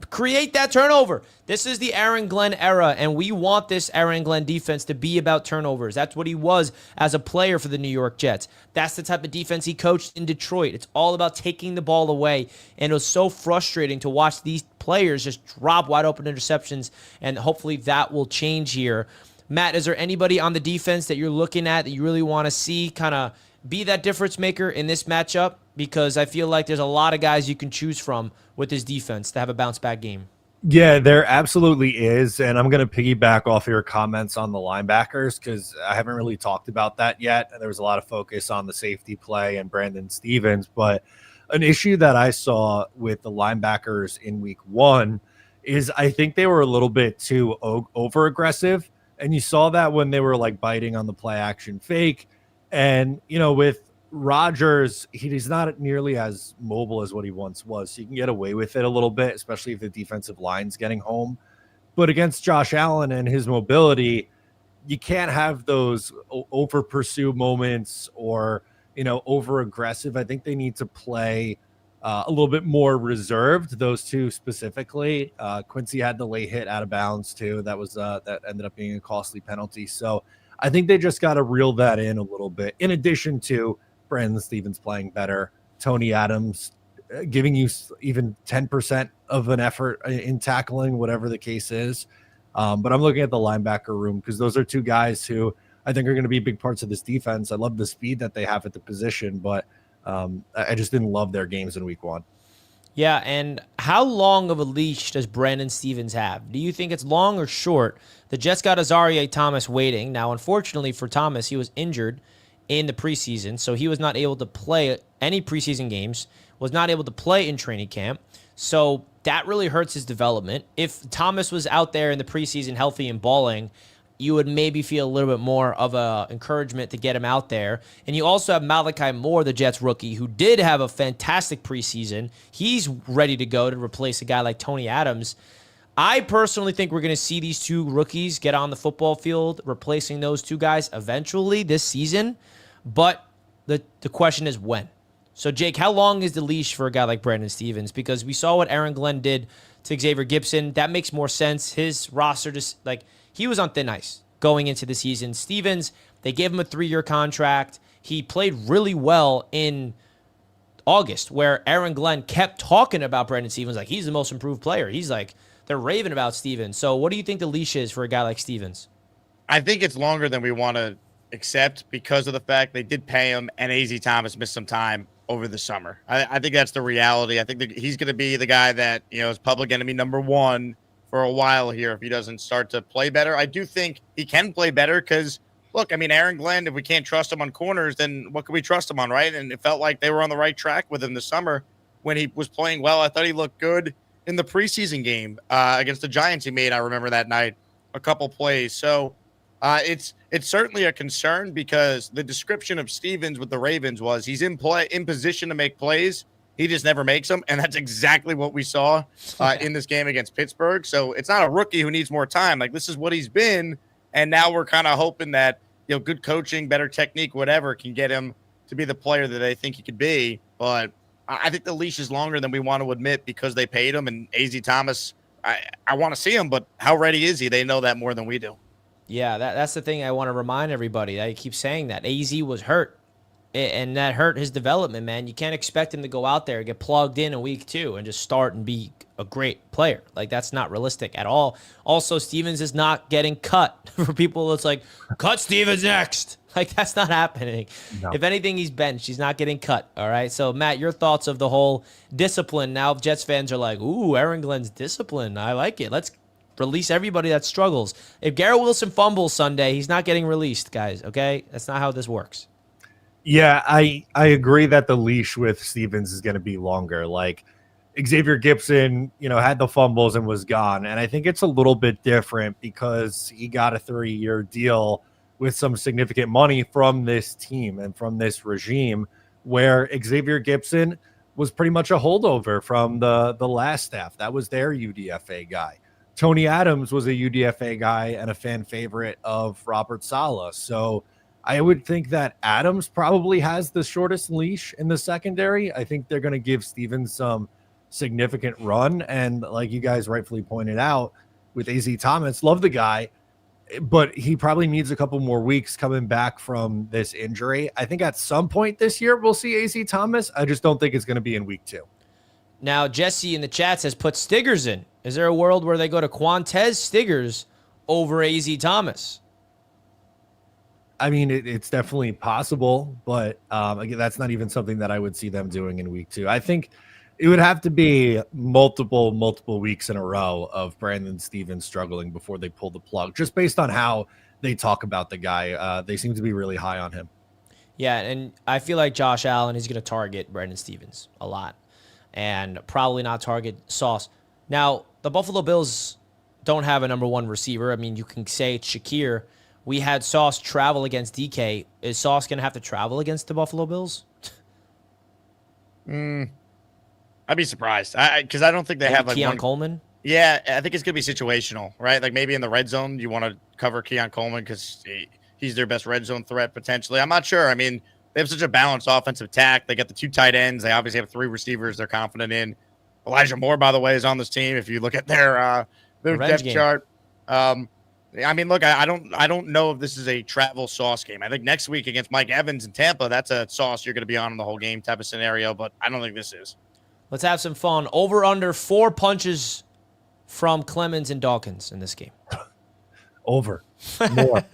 create that turnover. This is the Aaron Glenn era, and we want this Aaron Glenn defense to be about turnovers. That's what he was as a player for the New York Jets. That's the type of defense he coached in Detroit. It's all about taking the ball away, and it was so frustrating to watch these players just drop wide open interceptions, and hopefully that will change here. Matt, is there anybody on the defense that you're looking at that you really want to see kind of be that difference maker in this matchup? Because I feel like there's a lot of guys you can choose from with this defense to have a bounce-back game. Yeah, there absolutely is, and I'm going to piggyback off your comments on the linebackers because I haven't really talked about that yet. There was a lot of focus on the safety play and Brandon Stevens, but an issue that I saw with the linebackers in week 1 is I think they were a little bit too over-aggressive. And you saw that when they were like biting on the play action fake. And, with Rodgers, he's not nearly as mobile as what he once was. So you can get away with it a little bit, especially if the defensive line's getting home. But against Josh Allen and his mobility, you can't have those over pursue moments or, over aggressive. I think they need to play a little bit more reserved, those two specifically. Quincy had the late hit out of bounds too. That was that ended up being a costly penalty. So I think they just got to reel that in a little bit. In addition to Brandon Stevens playing better, Tony Adams giving you even 10% of an effort in tackling, whatever the case is. But I'm looking at the linebacker room because those are 2 guys who I think are going to be big parts of this defense. I love the speed that they have at the position, but I just didn't love their games in week 1. Yeah, and how long of a leash does Brandon Stevens have? Do you think it's long or short? The Jets got Azareye'h Thomas waiting. Now, unfortunately for Thomas, he was injured in the preseason, so he was not able to play any preseason games, was not able to play in training camp. So that really hurts his development. If Thomas was out there in the preseason healthy and balling, you would maybe feel a little bit more of a encouragement to get him out there. And you also have Malachi Moore, the Jets rookie, who did have a fantastic preseason. He's ready to go to replace a guy like Tony Adams. I personally think we're going to see these 2 rookies get on the football field, replacing those 2 guys eventually this season. But the question is when. So, Jake, how long is the leash for a guy like Brandon Stevens? Because we saw what Aaron Glenn did to Xavier Gibson. That makes more sense. His roster just, he was on thin ice going into the season. Stevens, they gave him a 3-year contract. He played really well in August, where Aaron Glenn kept talking about Brandon Stevens like he's the most improved player. He's like, they're raving about Stevens. So what do you think the leash is for a guy like Stevens? I think it's longer than we want to accept because of the fact they did pay him and AZ Thomas missed some time over the summer. I think that's the reality. I think that he's going to be the guy that, is public enemy number 1 for a while here if he doesn't start to play better. I do think he can play better because look, I mean, Aaron Glenn, if we can't trust him on corners, then what can we trust him on, right? And it felt like they were on the right track with him this summer when he was playing well. I thought he looked good in the preseason game against the Giants he made. I remember that night, a couple plays. So it's certainly a concern because the description of Stevens with the Ravens was he's in position to make plays. He just never makes them, and that's exactly what we saw in this game against Pittsburgh. So it's not a rookie who needs more time. Like, this is what he's been, and now we're kind of hoping that, you know, good coaching, better technique, whatever, can get him to be the player that they think he could be. But I think the leash is longer than we want to admit because they paid him, and A.Z. Thomas, I want to see him, but how ready is he? They know that more than we do. Yeah, that's the thing I want to remind everybody. I keep saying that. AZ was hurt, and that hurt his development, man. You can't expect him to go out there, get plugged in week 2, and just start and be a great player. Like, that's not realistic at all. Also, Stevens is not getting cut. For people, it's like, cut Stevens next. Like, that's not happening. No. If anything, he's benched. He's not getting cut, all right? So, Matt, your thoughts of the whole discipline. Now, Jets fans are like, ooh, Aaron Glenn's discipline. I like it. Let's release everybody that struggles. If Garrett Wilson fumbles Sunday, he's not getting released, guys, okay? That's not how this works. Yeah, I agree that the leash with Stevens is going to be longer. Like, Xavier Gipson, you know, had the fumbles and was gone. And I think it's a little bit different because he got a 3-year deal with some significant money from this team and from this regime, where Xavier Gipson was pretty much a holdover from the last staff. That was their UDFA guy. Tony Adams was a UDFA guy and a fan favorite of Robert Saleh. So I would think that Adams probably has the shortest leash in the secondary. I think they're going to give Stevens some significant run. And like you guys rightfully pointed out, with A.Z. Thomas, love the guy, but he probably needs a couple more weeks coming back from this injury. I think at some point this year we'll see A.Z. Thomas. I just don't think it's going to be in week 2. Now, Jesse in the chat says put Stiggers in. Is there a world where they go to Quantez Stiggers over A.Z. Thomas? I mean, it's definitely possible, but again, that's not even something that I would see them doing in week 2. I think it would have to be multiple weeks in a row of Brandon Stevens struggling before they pull the plug, just based on how they talk about the guy. They seem to be really high on him. Yeah, and I feel like Josh Allen is going to target Brandon Stevens a lot and probably not target Sauce. Now, the Buffalo Bills don't have a number 1 receiver. I mean, you can say it's Shakir. We had Sauce travel against DK. Is Sauce going to have to travel against the Buffalo Bills? I'd be surprised. Because I don't think they have like Keon Coleman. Yeah, I think it's going to be situational, right? Like maybe in the red zone, you want to cover Keon Coleman because he's their best red zone threat potentially. I'm not sure. I mean, they have such a balanced offensive attack. They got the 2 tight ends. They obviously have 3 receivers they're confident in. Elijah Moore, by the way, is on this team. If you look at their depth chart. I mean, look, I don't know if this is a travel Sauce game. I think next week against Mike Evans in Tampa, that's a Sauce you're going to be on the whole game type of scenario, but I don't think this is. Let's have some fun. Over under 4 punches from Clemens and Dawkins in this game. Over. More.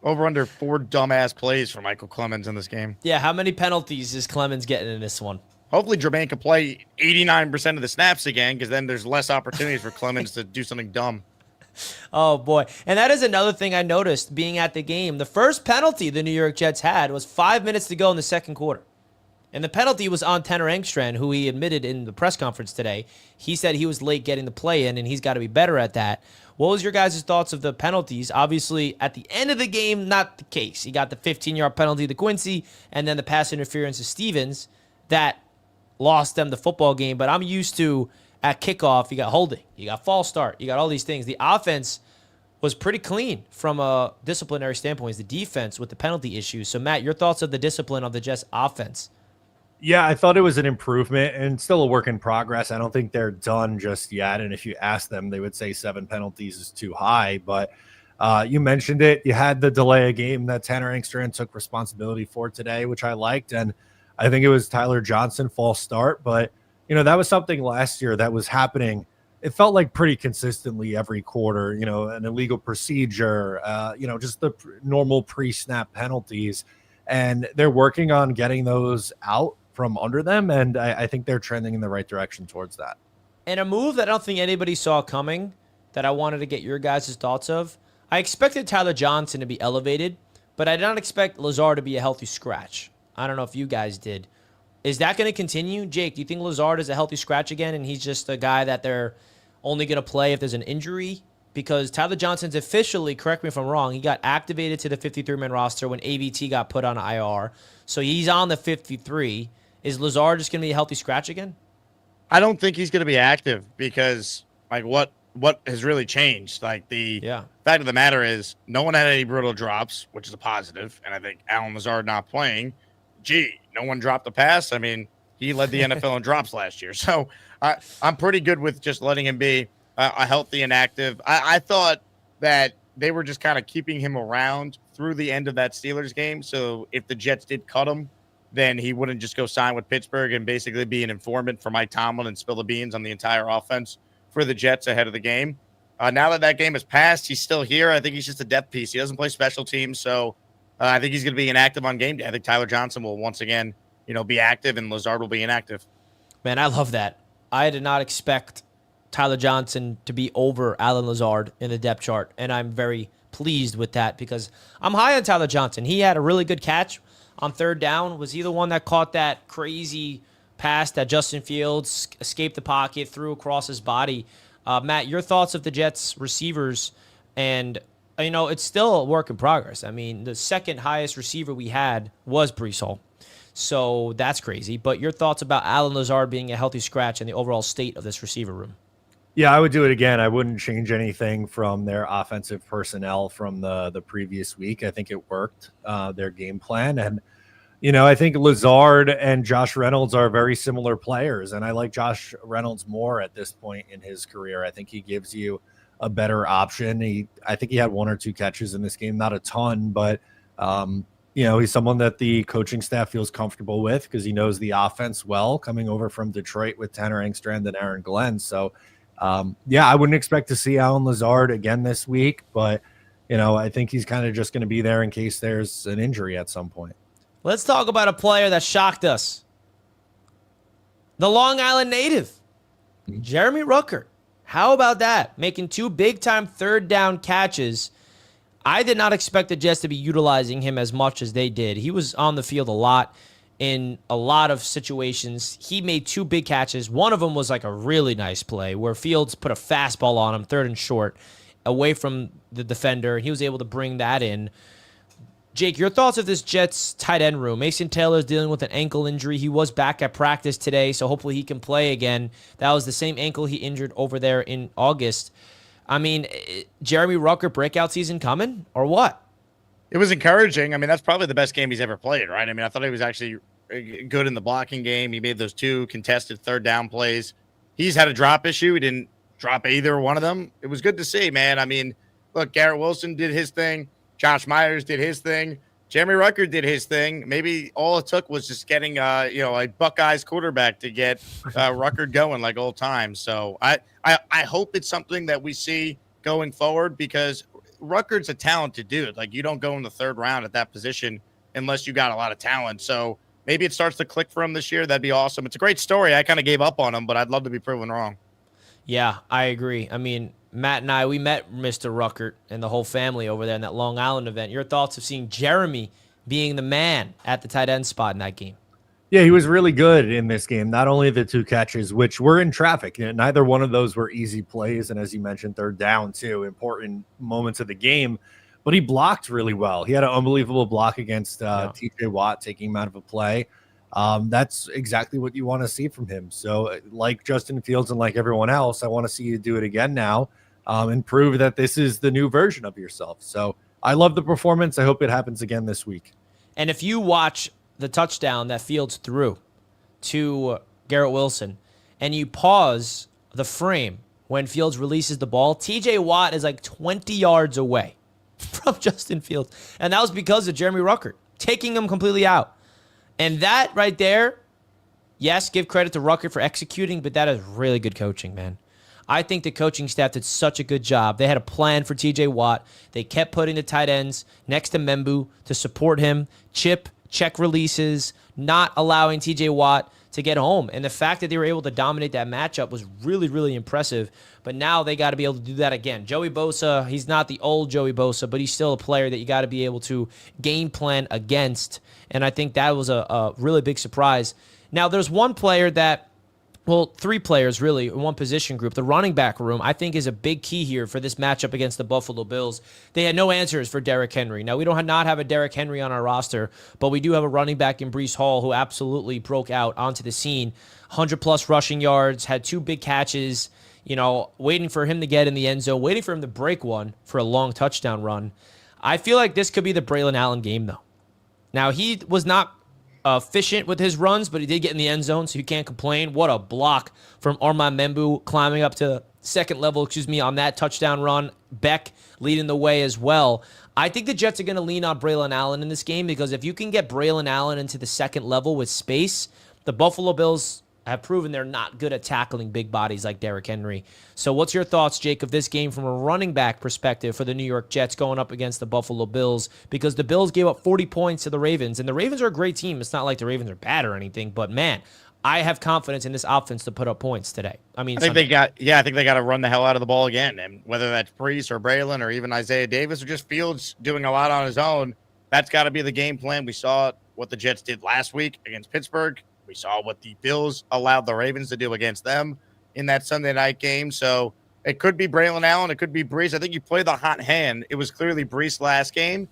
Over under 4 dumbass plays for Michael Clemens in this game. Yeah, how many penalties is Clemens getting in this one? Hopefully Jermaine can play 89% of the snaps again, because then there's less opportunities for Clemens to do something dumb. Oh, boy. And that is another thing I noticed being at the game. The first penalty the New York Jets had was 5 minutes to go in the second quarter. And the penalty was on Tanner Engstrand, who he admitted in the press conference today. He said he was late getting the play in, and he's got to be better at that. What was your guys' thoughts of the penalties? Obviously, at the end of the game, not the case. He got the 15-yard penalty to Quincy, and then the pass interference to Stevens. That lost them the football game. But I'm used to, at kickoff, you got holding, you got false start, you got all these things. The offense was pretty clean from a disciplinary standpoint. It's the defense with the penalty issues. So, Matt, your thoughts of the discipline of the Jets offense? Yeah, I thought it was an improvement and still a work in progress. I don't think they're done just yet. And if you ask them, they would say 7 penalties is too high. But you mentioned it. You had the delay of game that Tanner Engstrand took responsibility for today, which I liked. And I think it was Tyler Johnson, false start. But, you know, that was something last year that was happening. It felt like pretty consistently every quarter, you know, an illegal procedure, you know, just the normal pre-snap penalties. And they're working on getting those out from under them, and I think they're trending in the right direction towards that. And a move that I don't think anybody saw coming that I wanted to get your guys' thoughts of, I expected Tyler Johnson to be elevated, but I did not expect Lazard to be a healthy scratch. I don't know if you guys did. Is that going to continue? Jake, do you think Lazard is a healthy scratch again, and he's just a guy that they're only going to play if there's an injury? Because Tyler Johnson's officially, correct me if I'm wrong, he got activated to the 53-man roster when AVT got put on IR. So he's on the 53. Is Lazard just going to be a healthy scratch again? I don't think he's going to be active because, like, what has really changed? Like, the fact of the matter is no one had any brutal drops, which is a positive. And I think Alan Lazard not playing, no one dropped a pass. I mean, he led the NFL in drops last year. So I'm pretty good with just letting him be a healthy and active. I thought that they were just kind of keeping him around through the end of that Steelers game. So if the Jets did cut him, then he wouldn't just go sign with Pittsburgh and basically be an informant for Mike Tomlin and spill the beans on the entire offense for the Jets ahead of the game. Now that game has passed, he's still here. I think he's just a depth piece. He doesn't play special teams, so I think he's going to be inactive on game day. I think Tyler Johnson will once again, be active, and Lazard will be inactive. Man, I love that. I did not expect Tyler Johnson to be over Alan Lazard in the depth chart, and I'm very pleased with that because I'm high on Tyler Johnson. He had a really good catch on third down. Was he the one that caught that crazy pass that Justin Fields escaped the pocket, threw across his body? Matt, your thoughts of the Jets receivers, and it's still a work in progress. I mean, the second highest receiver we had was Breece Hall. So that's crazy. But your thoughts about Alan Lazard being a healthy scratch and the overall state of this receiver room? Yeah, I would do it again. I wouldn't change anything from their offensive personnel from the previous week. I think it worked, their game plan. And, I think Lazard and Josh Reynolds are very similar players. And I like Josh Reynolds more at this point in his career. I think he gives you a better option. I think he had 1 or 2 catches in this game, not a ton, but, he's someone that the coaching staff feels comfortable with because he knows the offense well, coming over from Detroit with Tanner Engstrand and Aaron Glenn. So, I wouldn't expect to see Alan Lazard again this week, but, I think he's kind of just going to be there in case there's an injury at some point. Let's talk about a player that shocked us. The Long Island native, Jeremy Ruckert. How about that? Making 2 big-time third down catches. I did not expect the Jets to be utilizing him as much as they did. He was on the field a lot in a lot of situations. He made 2 big catches. One of them was like a really nice play where Fields put a fastball on him, 3rd and short, away from the defender. He was able to bring that in. Jake, your thoughts of this Jets tight end room? Mason Taylor is dealing with an ankle injury. He was back at practice today, so hopefully he can play again. That was the same ankle he injured over there in August. I mean, Jeremy Ruckert breakout season coming or what? It was encouraging. I mean, that's probably the best game he's ever played, right? I mean, I thought he was actually good in the blocking game. He made those 2 contested third down plays. He's had a drop issue. He didn't drop either one of them. It was good to see, man. I mean, look, Garrett Wilson did his thing. Josh Myers did his thing. Jeremy Ruckert did his thing. Maybe all it took was just getting, a Buckeyes quarterback to get Ruckert going like old times. So I hope it's something that we see going forward because Ruckert's a talented dude. Like, you don't go in the 3rd round at that position unless you got a lot of talent. So maybe it starts to click for him this year. That'd be awesome. It's a great story. I kind of gave up on him, but I'd love to be proven wrong. Yeah, I agree. I mean, Matt and I, we met Mr. Ruckert and the whole family over there in that Long Island event. Your thoughts of seeing Jeremy being the man at the tight end spot in that game? Yeah, he was really good in this game. Not only the 2 catches, which were in traffic. Neither one of those were easy plays. And as you mentioned, third down, too, important moments of the game. But he blocked really well. He had an unbelievable block against TJ Watt, taking him out of a play. That's exactly what you want to see from him. So like Justin Fields and like everyone else, I want to see you do it again now and prove that this is the new version of yourself. So I love the performance. I hope it happens again this week. And if you watch the touchdown that Fields threw to Garrett Wilson and you pause the frame when Fields releases the ball, TJ Watt is like 20 yards away from Justin Fields. And that was because of Jeremy Ruckert taking him completely out. And that right there, yes, give credit to Ruckert for executing, but that is really good coaching, man. I think the coaching staff did such a good job. They had a plan for TJ Watt. They kept putting the tight ends next to Membu to support him, chip, check releases, not allowing TJ Watt to get home. And the fact that they were able to dominate that matchup was really, really impressive. But now they got to be able to do that again. Joey Bosa, he's not the old Joey Bosa, but he's still a player that you got to be able to game plan against. And I think that was a really big surprise. Now, there's one player that, well, three players really in one position group. The running back room, I think, is a big key here for this matchup against the Buffalo Bills. They had no answers for Derrick Henry. Now, we don't not have a Derrick Henry on our roster, but we do have a running back in Breece Hall who absolutely broke out onto the scene. 100-plus rushing yards, had 2 big catches, waiting for him to get in the end zone, waiting for him to break one for a long touchdown run. I feel like this could be the Braylon Allen game, though. Now, he was not efficient with his runs, but he did get in the end zone, so you can't complain. What a block from Armand Membu climbing up to second level, on that touchdown run. Beck leading the way as well. I think the Jets are going to lean on Braylon Allen in this game because if you can get Braylon Allen into the second level with space, the Buffalo Bills have proven they're not good at tackling big bodies like Derrick Henry. So what's your thoughts, Jake, of this game from a running back perspective for the New York Jets going up against the Buffalo Bills? Because the Bills gave up 40 points to the Ravens, and the Ravens are a great team. It's not like the Ravens are bad or anything, but man, I have confidence in this offense to put up points today. I think they got to run the hell out of the ball again. And whether that's Breece or Braylon or even Isaiah Davis or just Fields doing a lot on his own, that's got to be the game plan. We saw what the Jets did last week against Pittsburgh. We saw what the Bills allowed the Ravens to do against them in that Sunday night game. So it could be Braylon Allen. It could be Breece. I think you play the hot hand. It was clearly Breece last game.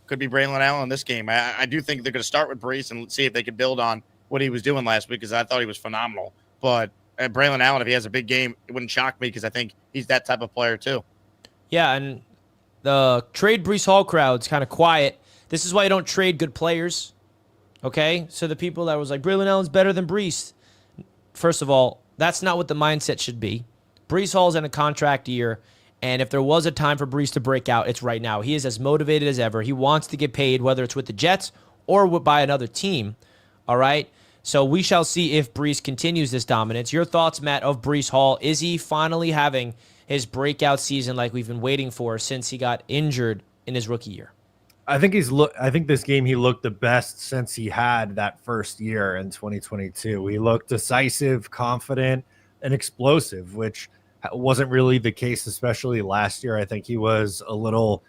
Could be Braylon Allen this game. I do think they're going to start with Breece and see if they can build on what he was doing last week because I thought he was phenomenal. But Braylon Allen, if he has a big game, it wouldn't shock me because I think he's that type of player too. Yeah, and the trade Breece Hall crowd's kind of quiet. This is why you don't trade good players. Okay, so the people that was like, Braylon Allen's better than Breece. First of all, that's not what the mindset should be. Breece Hall's in a contract year, and if there was a time for Breece to break out, it's right now. He is as motivated as ever. He wants to get paid, whether it's with the Jets or by another team. All right, so we shall see if Breece continues this dominance. Your thoughts, Matt, of Breece Hall? Is he finally having his breakout season like we've been waiting for since he got injured in his rookie year? I think this game he looked the best since he had that first year in 2022. He looked decisive, confident, and explosive, which wasn't really the case, especially last year. I think he was a little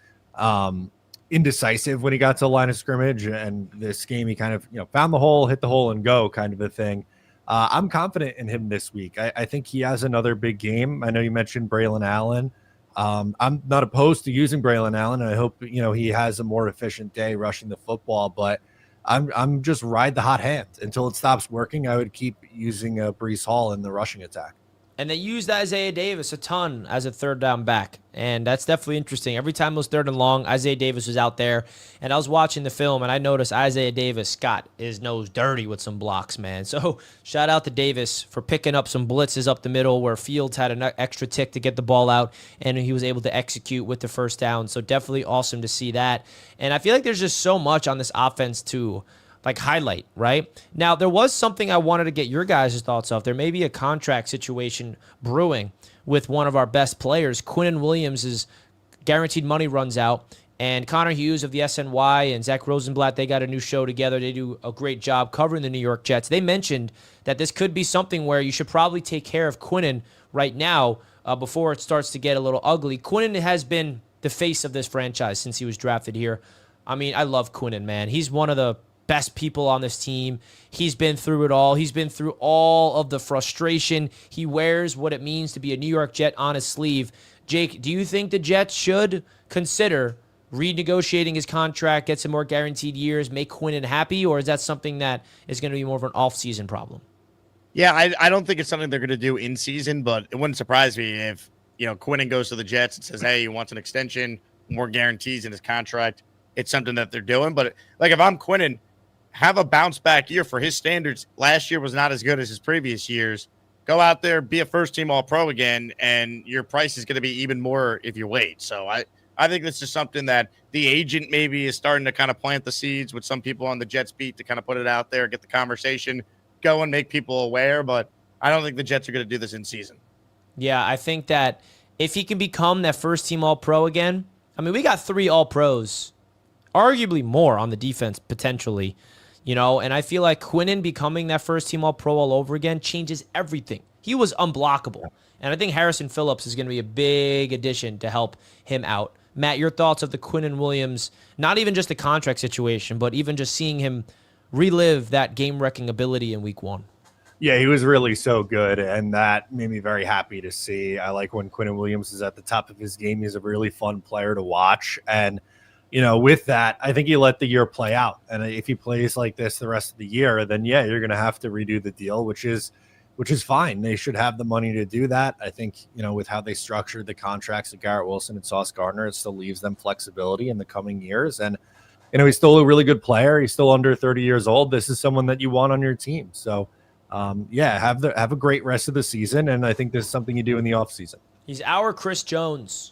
indecisive when he got to the line of scrimmage, and this game he kind of found the hole, hit the hole, and go kind of a thing. I'm confident in him this week. I think he has another big game. I know you mentioned Braylon Allen. I'm not opposed to using Braylon Allen, and I hope he has a more efficient day rushing the football. But I'm just ride the hot hand until it stops working. I would keep using Breece Hall in the rushing attack. And they used Isaiah Davis a ton as a third down back. And that's definitely interesting. Every time it was third and long, Isaiah Davis was out there. And I was watching the film, and I noticed Isaiah Davis got his nose dirty with some blocks, man. So shout out to Davis for picking up some blitzes up the middle where Fields had an extra tick to get the ball out, and he was able to execute with the first down. So definitely awesome to see that. And I feel like there's just so much on this offense to highlight, right? Now, there was something I wanted to get your guys' thoughts of. There may be a contract situation brewing with one of our best players. Quinnen Williams' guaranteed money runs out, and Connor Hughes of the SNY and Zach Rosenblatt, they got a new show together. They do a great job covering the New York Jets. They mentioned that this could be something where you should probably take care of Quinnen right now before it starts to get a little ugly. Quinnen has been the face of this franchise since he was drafted here. I mean, I love Quinnen, man. He's one of the best people on this team. He's been through it all. He's been through all of the frustration. He wears what it means to be a New York Jet on his sleeve. Jake, do you think the Jets should consider renegotiating his contract, get some more guaranteed years, make Quinnen happy, or is that something that is going to be more of an off-season problem? Yeah, I don't think it's something they're going to do in season, but it wouldn't surprise me if Quinnen goes to the Jets and says, hey, he wants an extension, more guarantees in his contract. It's something that they're doing. But if I'm Quinnen, have a bounce back year for his standards. Last year was not as good as his previous years. Go out there, be a first team All-Pro again, and your price is going to be even more if you wait. So I think this is something that the agent maybe is starting to kind of plant the seeds with some people on the Jets beat to kind of put it out there, get the conversation going, make people aware. But I don't think the Jets are going to do this in season. Yeah, I think that if he can become that first team All-Pro again, I mean, we got 3 All-Pros, arguably more on the defense potentially. And I feel like Quinnen becoming that first team All-Pro all over again changes everything. He was unblockable. And I think Harrison Phillips is going to be a big addition to help him out. Matt, your thoughts of the Quinnen Williams, not even just the contract situation, but even just seeing him relive that game-wrecking ability in week 1. Yeah, he was really so good, and that made me very happy to see. I like when Quinnen Williams is at the top of his game. He's a really fun player to watch. And, with that, I think you let the year play out. And if he plays like this the rest of the year, then, yeah, you're going to have to redo the deal, which is fine. They should have the money to do that. I think, with how they structured the contracts of Garrett Wilson and Sauce Gardner, it still leaves them flexibility in the coming years. And, he's still a really good player. He's still under 30 years old. This is someone that you want on your team. So, have a great rest of the season, and I think this is something you do in the offseason. He's our Chris Jones.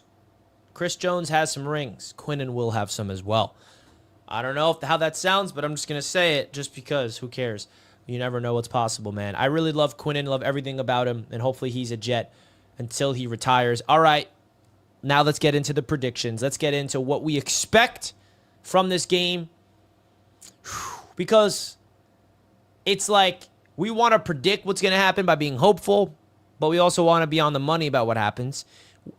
Chris Jones has some rings. Quinnen will have some as well. I don't know how that sounds, but I'm just going to say it just because. Who cares? You never know what's possible, man. I really love Quinnen, love everything about him, and hopefully he's a Jet until he retires. All right, now let's get into the predictions. Let's get into what we expect from this game, because it's like we want to predict what's going to happen by being hopeful, but we also want to be on the money about what happens.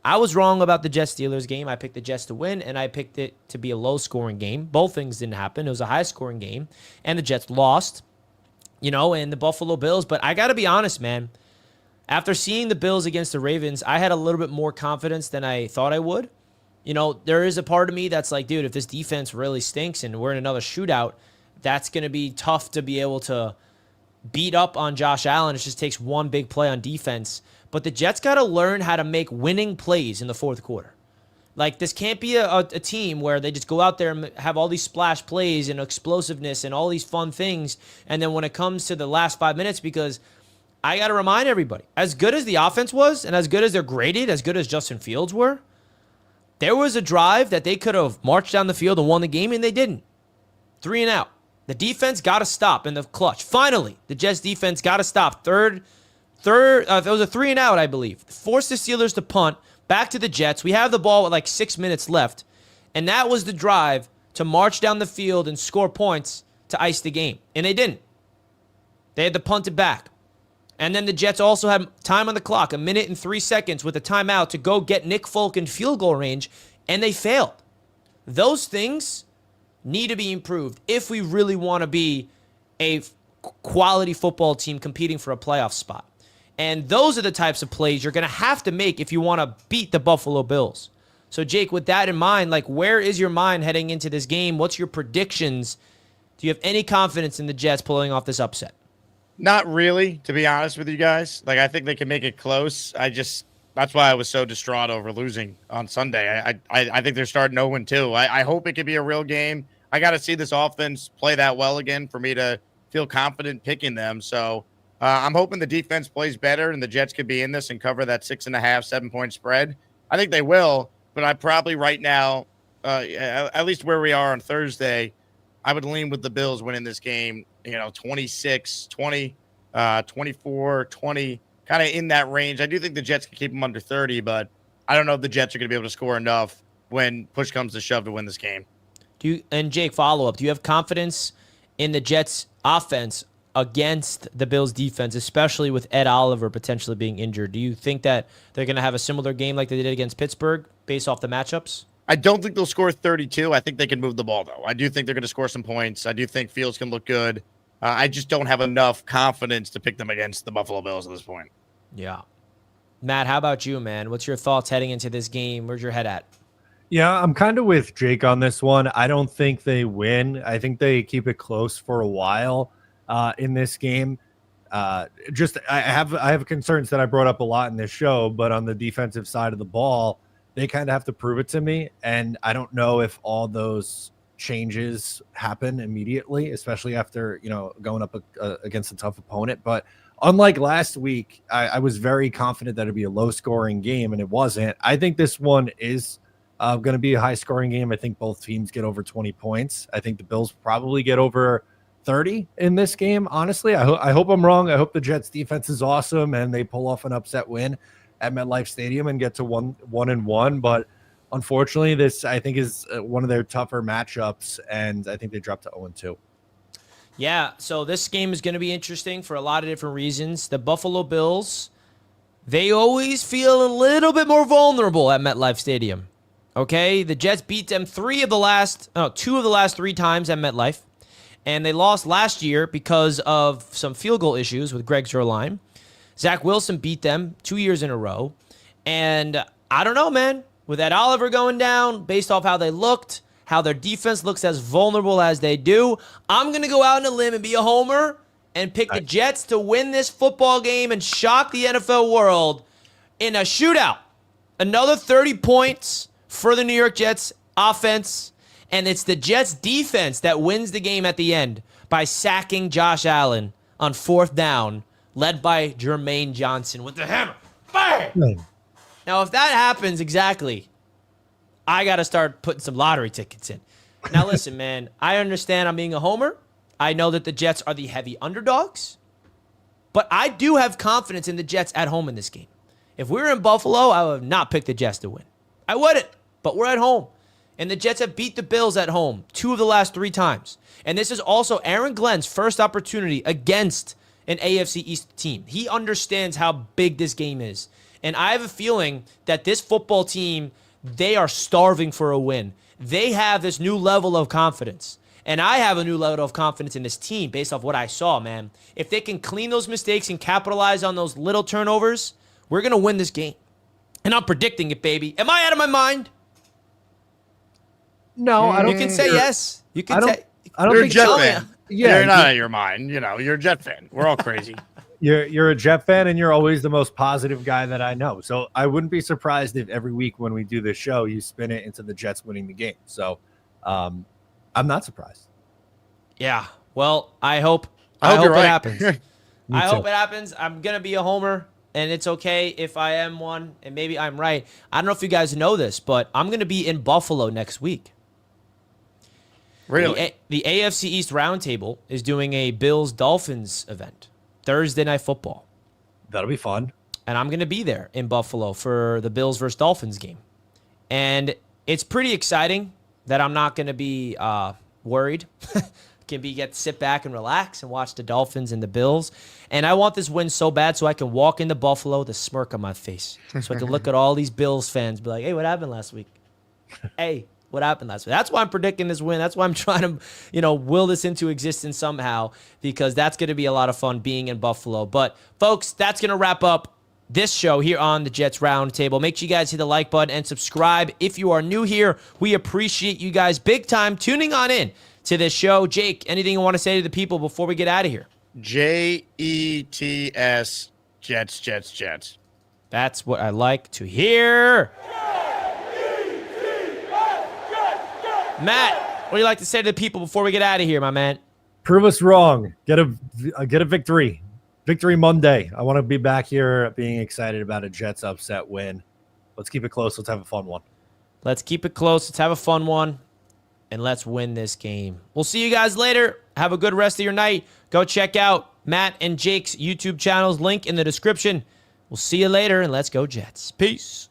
I was wrong about the Jets-Steelers game. I picked the Jets to win, and I picked it to be a low-scoring game. Both things didn't happen. It was a high-scoring game, and the Jets lost, and the Buffalo Bills. But I got to be honest, man. After seeing the Bills against the Ravens, I had a little bit more confidence than I thought I would. There is a part of me that's like, dude, if this defense really stinks and we're in another shootout, that's going to be tough to be able to beat up on Josh Allen. It just takes one big play on defense. But the Jets got to learn how to make winning plays in the fourth quarter. Like, this can't be a team where they just go out there and have all these splash plays and explosiveness and all these fun things, and then when it comes to the last 5 minutes, because I got to remind everybody, as good as the offense was and as good as they're graded, as good as Justin Fields were, there was a drive that they could have marched down the field and won the game, and they didn't. 3 and out. The defense got to stop in the clutch. Finally, the Jets defense got to stop. It was a 3 and out, I believe. Forced the Steelers to punt back to the Jets. We have the ball with like 6 minutes left, and that was the drive to march down the field and score points to ice the game, and they didn't. They had to punt it back. And then the Jets also had time on the clock, 1 minute and 3 seconds with a timeout to go get Nick Folk in field goal range, and they failed. Those things need to be improved if we really want to be a quality football team competing for a playoff spot. And those are the types of plays you're going to have to make if you want to beat the Buffalo Bills. So, Jake, with that in mind, like, where is your mind heading into this game? What's your predictions? Do you have any confidence in the Jets pulling off this upset? Not really, to be honest with you guys. Like, I think they can make it close. That's why I was so distraught over losing on Sunday. I think they're starting 0-2. I hope it could be a real game. I got to see this offense play that well again for me to feel confident picking them. So I'm hoping the defense plays better and the Jets could be in this and cover that 6.5, 7-point spread. I think they will, but I probably right now, at least where we are on Thursday, I would lean with the Bills winning this game, 26-20, 24-20, kind of in that range. I do think the Jets can keep them under 30, but I don't know if the Jets are going to be able to score enough when push comes to shove to win this game. And Jake, follow up. Do you have confidence in the Jets offense against the Bills defense, especially with Ed Oliver potentially being injured? Do you think that they're going to have a similar game like they did against Pittsburgh based off the matchups? I don't think they'll score 32. I think they can move the ball, though. I do think they're going to score some points. I do think Fields can look good. I just don't have enough confidence to pick them against the Buffalo Bills at this point. Yeah. Matt, how about you, man? What's your thoughts heading into this game? Where's your head at? Yeah, I'm kind of with Jake on this one. I don't think they win. I think they keep it close for a while in this game. I have concerns that I brought up a lot in this show, but on the defensive side of the ball, they kind of have to prove it to me. And I don't know if all those changes happen immediately, especially after, going up against a tough opponent. But unlike last week, I was very confident that it'd be a low scoring game, and it wasn't. I think this one is going to be a high scoring game. I think both teams get over 20 points. I think the Bills probably get over 30 in this game. Honestly, I hope I'm wrong. I hope the Jets defense is awesome and they pull off an upset win at MetLife Stadium and get to 1-1. But unfortunately, this I think is one of their tougher matchups, and I think they dropped to 0-2. Yeah, so this game is going to be interesting for a lot of different reasons. The Buffalo Bills, they always feel a little bit more vulnerable at MetLife Stadium. Okay, the Jets beat them two of the last 3 times at MetLife, and they lost last year because of some field goal issues with Greg Zuerlein. Zach Wilson beat them 2 years in a row, and I don't know, man. With Ed Oliver going down, based off how they looked, how their defense looks as vulnerable as they do, I'm going to go out on a limb and be a homer and pick the Jets to win this football game and shock the NFL world in a shootout. Another 30 points for the New York Jets offense, and it's the Jets defense that wins the game at the end by sacking Josh Allen on 4th down, led by Jermaine Johnson with the hammer. Bang! Now, if that happens exactly, I got to start putting some lottery tickets in. Now, listen, man, I understand I'm being a homer. I know that the Jets are the heavy underdogs, but I do have confidence in the Jets at home in this game. If we were in Buffalo, I would not pick the Jets to win. I wouldn't, but we're at home. And the Jets have beat the Bills at home 2 of the last 3 times. And this is also Aaron Glenn's first opportunity against an AFC East team. He understands how big this game is. And I have a feeling that this football team, they are starving for a win. They have this new level of confidence. And I have a new level of confidence in this team based off what I saw, man. If they can clean those mistakes and capitalize on those little turnovers, we're going to win this game. And I'm predicting it, baby. Am I out of my mind? No, I don't. You can say yes. You can say. I don't You're a think Jet so. fan. Yeah, You're not out of your mind. You know, you're a Jet fan. We're all crazy. You're a Jet fan, and you're always the most positive guy that I know. So I wouldn't be surprised if every week when we do this show, you spin it into the Jets winning the game. So I'm not surprised. Yeah. Well, I hope you're it right. happens. I too. hope it happens. I'm going to be a homer, and it's okay if I am one, and maybe I'm right. I don't know if you guys know this, but I'm going to be in Buffalo next week. Really? The AFC East Roundtable is doing a Bills-Dolphins event, Thursday Night Football. That'll be fun. And I'm going to be there in Buffalo for the Bills versus Dolphins game. And it's pretty exciting that I'm not going to be worried. Get to sit back and relax and watch the Dolphins and the Bills. And I want this win so bad so I can walk into Buffalo with a smirk on my face. So I can look at all these Bills fans and be like, hey, what happened last week? Hey, what happened last week? That's why I'm predicting this win. That's why I'm trying to, will this into existence somehow, because that's going to be a lot of fun being in Buffalo. But, folks, that's going to wrap up this show here on the Jets Roundtable. Make sure you guys hit the like button and subscribe if you are new here. We appreciate you guys big time tuning on in to this show. Jake, anything you want to say to the people before we get out of here? Jets, Jets. That's what I like to hear. Matt, what do you like to say to the people before we get out of here, my man? Prove us wrong. Get a victory. Victory Monday. I want to be back here being excited about a Jets upset win. Let's keep it close. Let's have a fun one. Let's keep it close. Let's have a fun one. And let's win this game. We'll see you guys later. Have a good rest of your night. Go check out Matt and Jake's YouTube channels. Link in the description. We'll see you later, and let's go Jets. Peace.